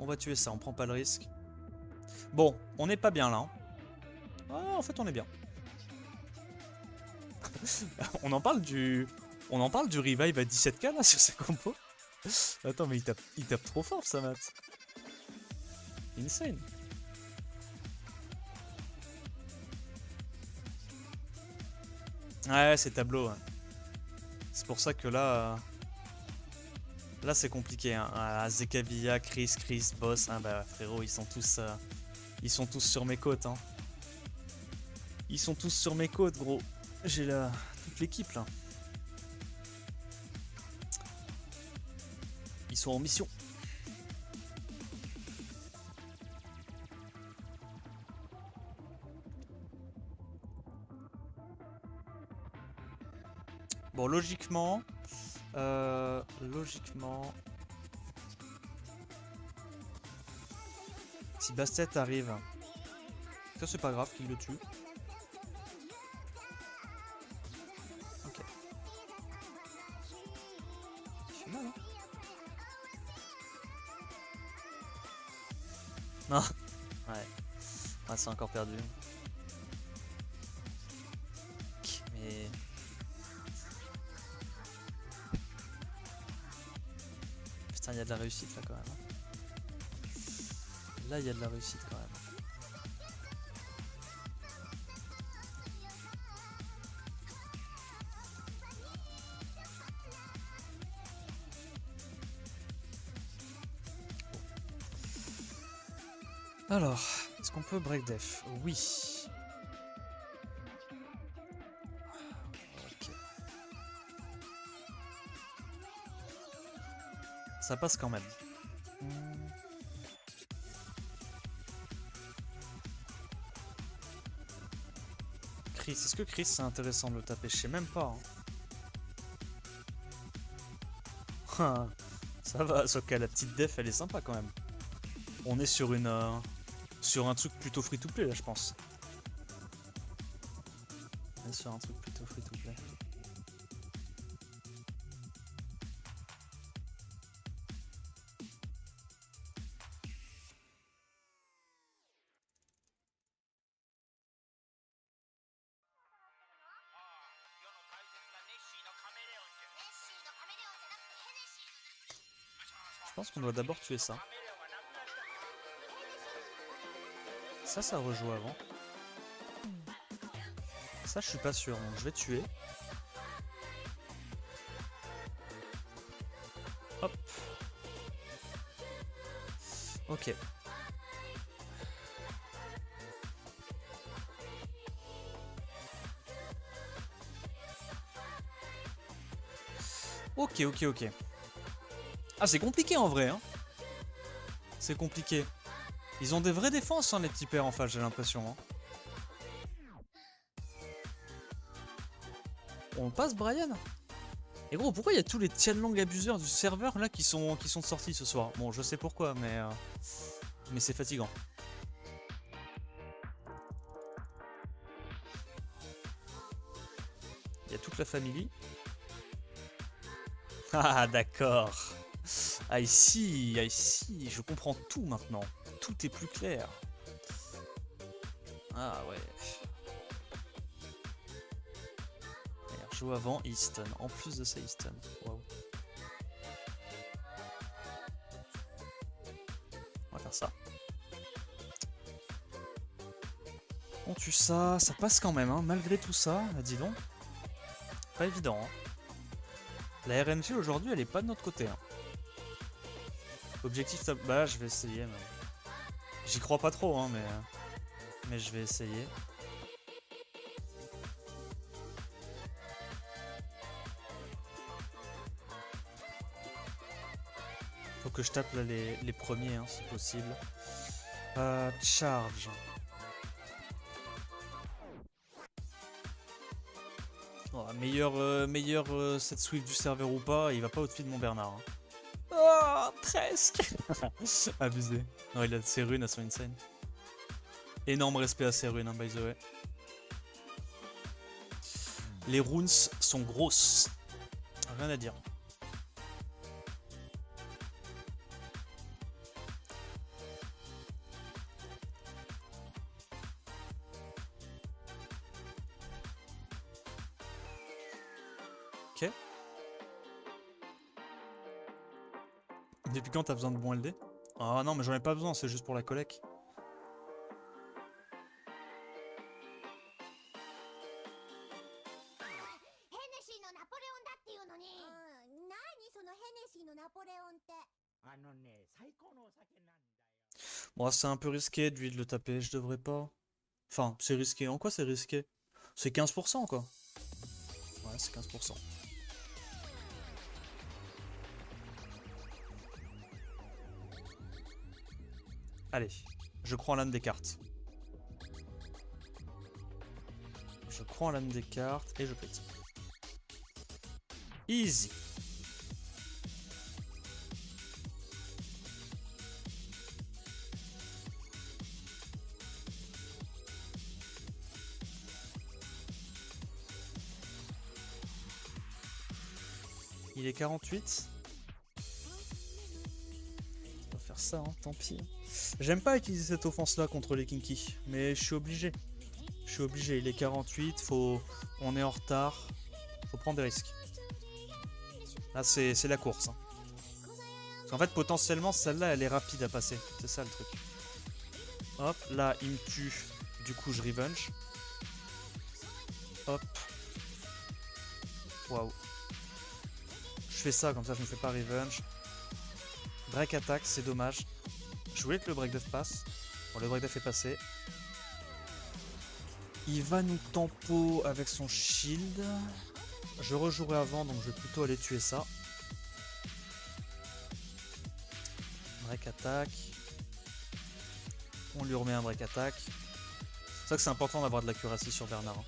Speaker 1: On va tuer ça, on prend pas le risque. Bon, on n'est pas bien là. Hein. Ah, en fait, on est bien. on en parle du revive à 17k là sur sa compo. Attends, mais il tape trop fort, ça, Matt. Insane. Ouais, c'est tableau. Hein. C'est pour ça que là... Là, c'est compliqué. Hein. Ah, Zekavia, Chris, Boss. Hein, bah, frérot, ils sont tous sur mes côtes. Hein. Ils sont tous sur mes côtes, gros. J'ai toute l'équipe, là. Ils sont en mission. Bon, logiquement... Si Bastet arrive... Ça, c'est pas grave qu'il le tue. Ok. Il fait mal, hein. Non. Ouais. Ah, c'est encore perdu. Mais... Putain, il y a de la réussite là quand même. Là, il y a de la réussite quand même. Alors, est-ce qu'on peut break def? Oui. Ok. Ça passe quand même. Chris, est-ce que Chris c'est intéressant de le taper? Je sais même pas. Hein. Ça va, sauf que la petite def elle est sympa quand même. On est sur un truc plutôt free to play là, je pense. On est sur un truc plutôt free to play. Je pense qu'on doit d'abord tuer ça. Ça rejoue avant. Ça, je suis pas sûr, donc je vais tuer. Hop. Ok. Ok. Ah, c'est compliqué en vrai, hein. C'est compliqué. Ils ont des vraies défenses, hein, les petits pères en face, j'ai l'impression. Hein. On passe, Brian? Et gros, pourquoi il y a tous les Tianlong abuseurs du serveur là qui sont sortis ce soir? Bon, je sais pourquoi, mais c'est fatigant. Il y a toute la famille. Ah d'accord. I see, je comprends tout maintenant. Tout est plus clair. Ah ouais. Merde, joue avant Easton. En plus de ça, Easton. Waouh. On va faire ça. On tue ça, ça passe quand même, hein, malgré tout ça, dis donc. Pas évident. Hein. La RNG aujourd'hui, elle est pas de notre côté. Hein. Objectif top. Bah, je vais essayer. J'y crois pas trop, hein, mais je vais essayer. Faut que je tape là les premiers, hein, si possible. Charge. Oh, meilleur set sweep du serveur ou pas, il va pas au-dessus de mon Bernard. Hein. Oh, presque. Abusé. Non, il a ses runes, elles sont insane. Énorme respect à ses runes, hein, by the way. Les runes sont grosses. Rien à dire. Ok. Depuis quand t'as besoin de bon LD? Ah non, mais j'en ai pas besoin, c'est juste pour la collecte. Bon, c'est un peu risqué de lui de le taper, je devrais pas. Enfin, c'est risqué. En quoi c'est risqué? C'est 15% quoi. Ouais, c'est 15%. Allez, je crois en l'âme des cartes. Je crois en l'âme des cartes et je pète. Easy. Il est 48. On va faire ça, hein, tant pis. J'aime pas utiliser cette offense là contre les Kinky, mais je suis obligé. Je suis obligé, il est 48, on est en retard. Faut prendre des risques. Là c'est la course. Hein. Parce qu'en fait potentiellement celle-là elle est rapide à passer. C'est ça le truc. Hop, là il me tue. Du coup je revenge. Hop. Waouh. Je fais ça, comme ça je me fais pas revenge. Break attack, c'est dommage. Je voulais que le break death passe. Bon, le break death est passé. Il va nous tempo avec son shield. Je rejouerai avant, donc je vais plutôt aller tuer ça. Break attack. On lui remet un break attack. C'est pour ça que c'est important d'avoir de l'accuracy sur Bernard. Hein.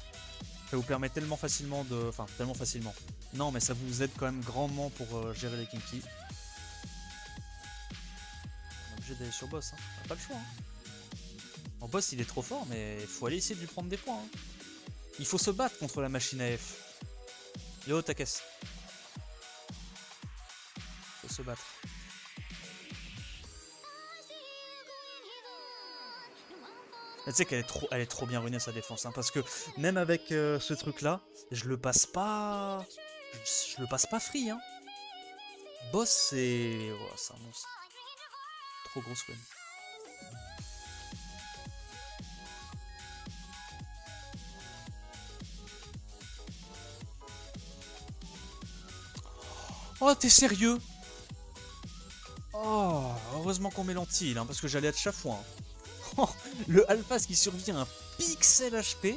Speaker 1: Ça vous permet tellement facilement de... Enfin, tellement facilement. Non, mais ça vous aide quand même grandement pour gérer les kinky. On est obligé d'aller sur boss, hein. On n'a pas le choix. Hein. En boss, il est trop fort, mais il faut aller essayer de lui prendre des points. Hein. Il faut se battre contre la machine AF. Yo, ta caisse. Faut se battre. Tu sais qu'elle est trop bien runée sa défense, hein, parce que même avec ce truc là, je le passe pas, je le passe pas free. Hein. Boss c'est, oh, c'est un monstre, trop grosse win. Oh t'es sérieux? Oh heureusement qu'on met l'anti, hein, parce que j'allais être chafouin. Hein. Le Alphas qui survit à un pixel HP.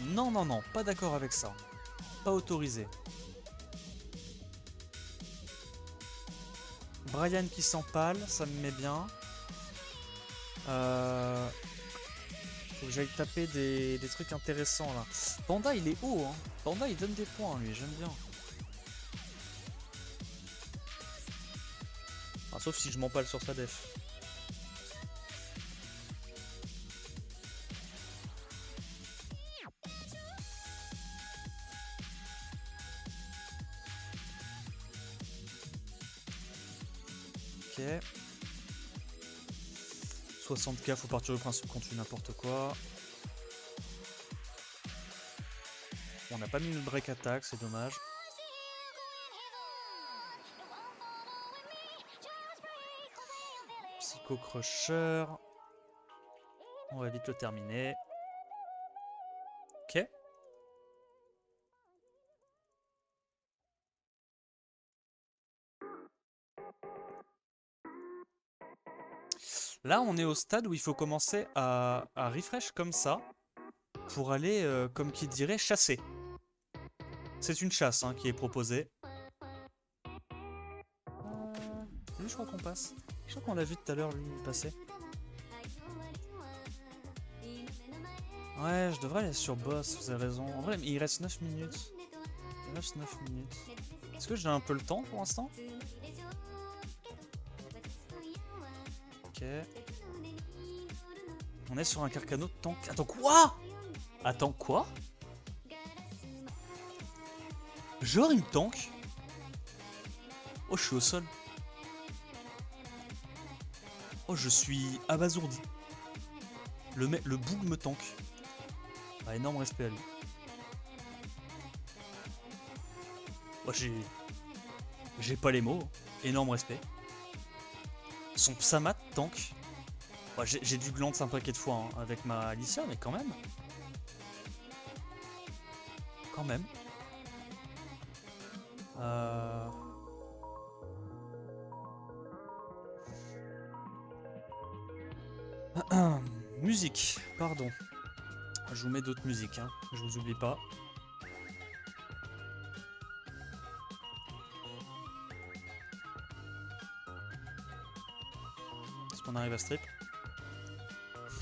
Speaker 1: Non, non, non, pas d'accord avec ça. Pas autorisé. Brian qui s'empale, ça me met bien. Faut que j'aille taper des trucs intéressants là. Panda il est haut, hein. Panda il donne des points lui, j'aime bien. Enfin, sauf si je m'empale sur sa def. Ok. 60k, faut partir du principe qu'on tue n'importe quoi. On n'a pas mis le break attack, c'est dommage. Psycho Crusher. On va vite le terminer. Ok. Là, on est au stade où il faut commencer à refresh comme ça pour aller, comme qui dirait, chasser. C'est une chasse hein, qui est proposée. Lui, je crois qu'on passe. Je crois qu'on l'a vu tout à l'heure, lui, passer. Ouais, je devrais aller sur boss, vous avez raison. En vrai, il reste 9 minutes. Il reste 9 minutes. Est-ce que j'ai un peu le temps pour l'instant? Ok. On est sur un Carcano de tank. Attends, quoi? Attends, quoi? Genre, il me tank. Oh, je suis au sol. Oh, je suis abasourdi. Le boug me tank. Ah, énorme respect à lui. Oh, j'ai pas les mots. Énorme respect. Son Psamat tank. Oh, j'ai dû glande un paquet de fois hein, avec ma Alicia, mais quand même. Quand même. Musique, pardon. Je vous mets d'autres musiques, hein. Je vous oublie pas. Est-ce qu'on arrive à strip?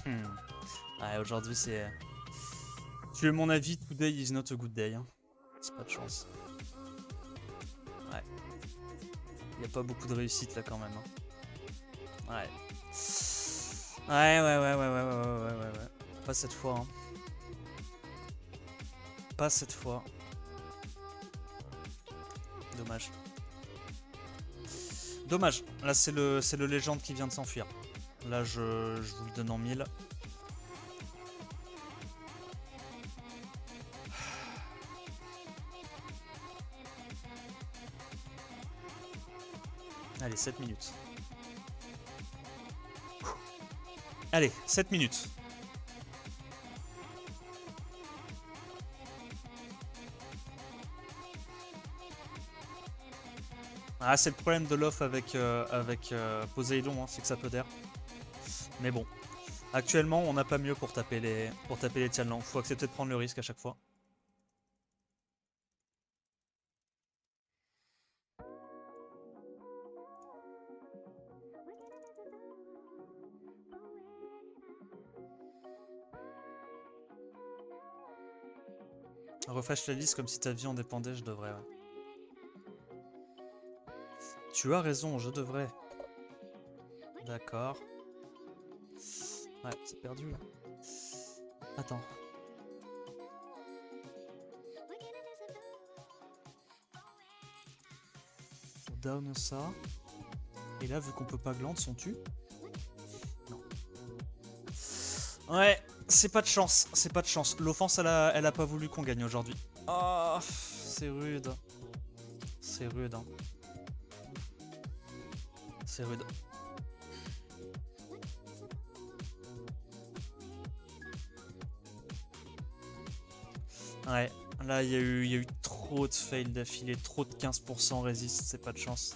Speaker 1: Ouais, aujourd'hui c'est... Tu es mon avis, today is not a good day. Hein. C'est pas de chance. Ouais. Y a pas beaucoup de réussite là quand même. Hein. Ouais. Ouais. Pas cette fois. Hein. Pas cette fois. Dommage. Dommage. Là c'est le légende qui vient de s'enfuir. Là je vous le donne en 1000. Allez, 7 minutes. Allez, 7 minutes. Ah, c'est le problème de l'off avec Poséidon, hein, c'est que ça peut d'air. Mais bon, actuellement, on n'a pas mieux pour taper les Tianlang. Faut accepter de prendre le risque à chaque fois. Refresh la liste comme si ta vie en dépendait, je devrais. Ouais. Tu as raison, je devrais. D'accord. Ouais, c'est perdu là. Attends. On down ça. Et là, vu qu'on peut pas glande, son tue. Non. Ouais, c'est pas de chance, c'est pas de chance. L'offense, elle a pas voulu qu'on gagne aujourd'hui. Ah, oh, c'est rude. C'est rude, hein. C'est rude. Ouais, là il y a eu trop de fails d'affilée, trop de 15% résiste, c'est pas de chance.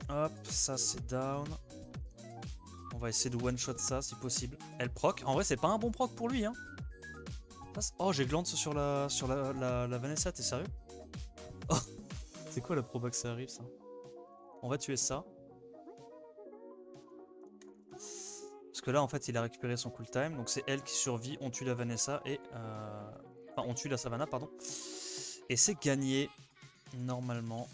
Speaker 1: Hop, ça c'est down. On va essayer de one-shot ça si possible. Elle proc. En vrai, c'est pas un bon proc pour lui. Hein. Oh, j'ai glande sur la Vanessa, t'es sérieux? Oh, c'est quoi la proba que ça arrive ça? On va tuer ça. Parce que là, en fait, il a récupéré son cool time. Donc c'est elle qui survit. On tue la Vanessa et... Enfin, on tue la Savannah, pardon. Et c'est gagné, normalement.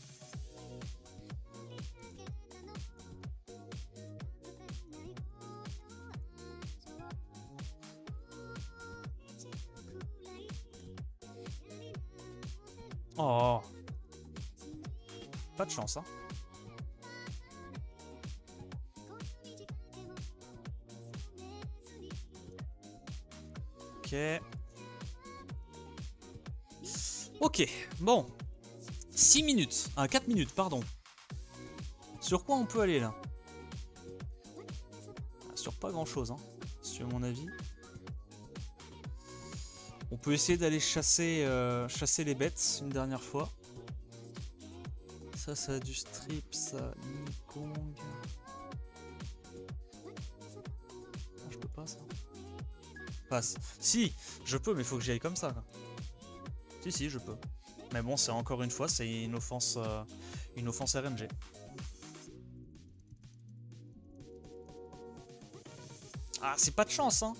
Speaker 1: Oh. Pas de chance, hein. Ok. Ok, bon. 6 minutes. Ah, 4 minutes, pardon. Sur quoi on peut aller là? Sur pas grand chose, hein, sur mon avis. On peut essayer d'aller chasser, chasser les bêtes une dernière fois. Ça a du strip, ça. Nikong. Non, je peux pas ça. Passe. Si, je peux, mais faut que j'y aille comme ça. Quoi. Si, je peux. Mais bon, c'est encore une fois, c'est une offense RNG. Ah, c'est pas de chance, hein.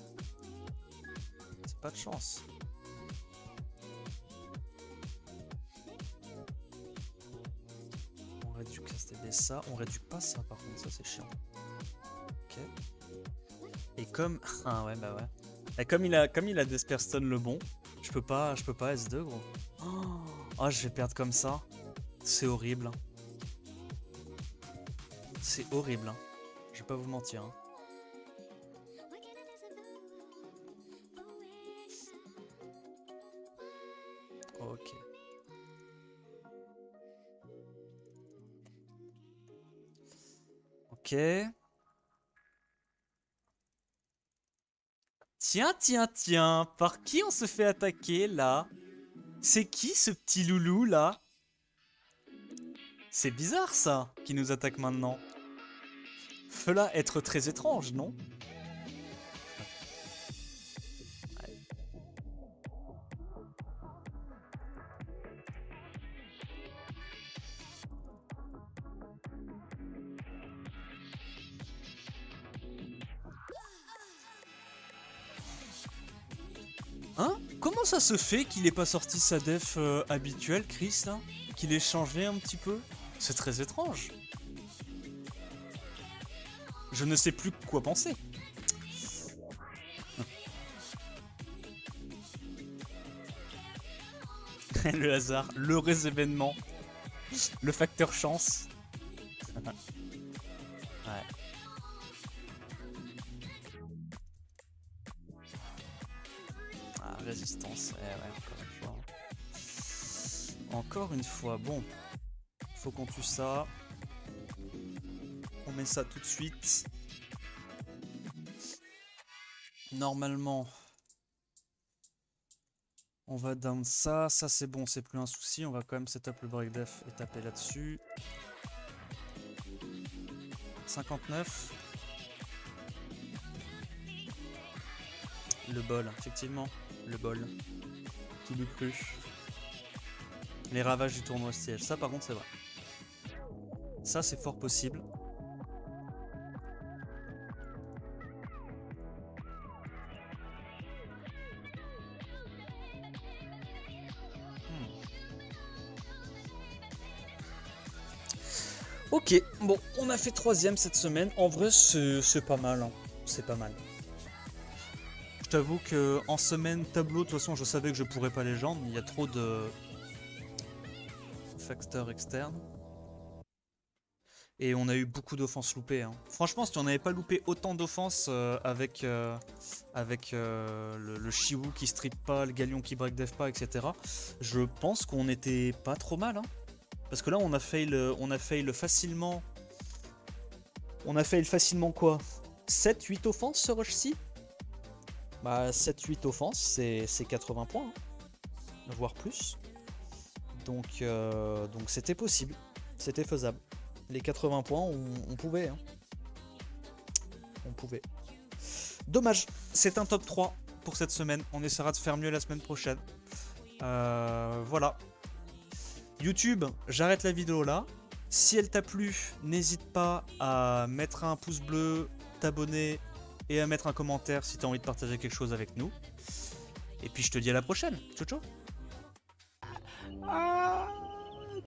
Speaker 1: C'est pas de chance. On réduit ça. On réduit pas ça, par contre, ça c'est chiant. Ok. Et comme... Ah ouais, bah ouais. Et comme il a Desperstone le bon, je peux pas S2, gros. Oh, je vais perdre comme ça. C'est horrible. C'est horrible. Je vais pas vous mentir. Hein. Ok. Ok. Tiens. Par qui on se fait attaquer là? C'est qui ce petit loulou là? C'est bizarre ça, qui nous attaque maintenant. Cela être très étrange, non? Hein? Comment ça se fait qu'il ait pas sorti sa def habituelle, Chris, là? Qu'il ait changé un petit peu? C'est très étrange. Je ne sais plus quoi penser. Le hasard, l'heureux événement, le facteur chance. Ouais. Ah, résistance, ouais, encore une fois, bon. Faut qu'on tue ça. On met ça tout de suite. Normalement, on va down ça. Ça c'est bon, c'est plus un souci. On va quand même setup le break def et taper là-dessus. 59. Le bol, effectivement. Le bol. Qui lui cru. Les ravages du tournoi siège. Ça par contre c'est vrai. Ça c'est fort possible. Ok, bon, on a fait 3ème cette semaine. En vrai, c'est pas mal. Hein. C'est pas mal. Je t'avoue que en semaine tableau, de toute façon, je savais que je pourrais pas légende. Il y a trop de facteurs externes. Et on a eu beaucoup d'offenses loupées. Hein. Franchement, si on n'avait pas loupé autant d'offenses avec le Chiwu qui strip pas, le Galion qui break def pas, etc. Je pense qu'on était pas trop mal. Hein. Parce que là, on a fail facilement. On a fail facilement quoi? 7-8 offenses ce rush-ci? Bah, 7-8 offenses, c'est 80 points. Hein. Voire plus. Donc c'était possible. C'était faisable. Les 80 points, on pouvait. Hein. On pouvait. Dommage. C'est un top 3 pour cette semaine. On essaiera de faire mieux la semaine prochaine. Voilà. YouTube, j'arrête la vidéo là. Si elle t'a plu, n'hésite pas à mettre un pouce bleu, t'abonner et à mettre un commentaire si tu as envie de partager quelque chose avec nous. Et puis je te dis à la prochaine. Ciao ciao.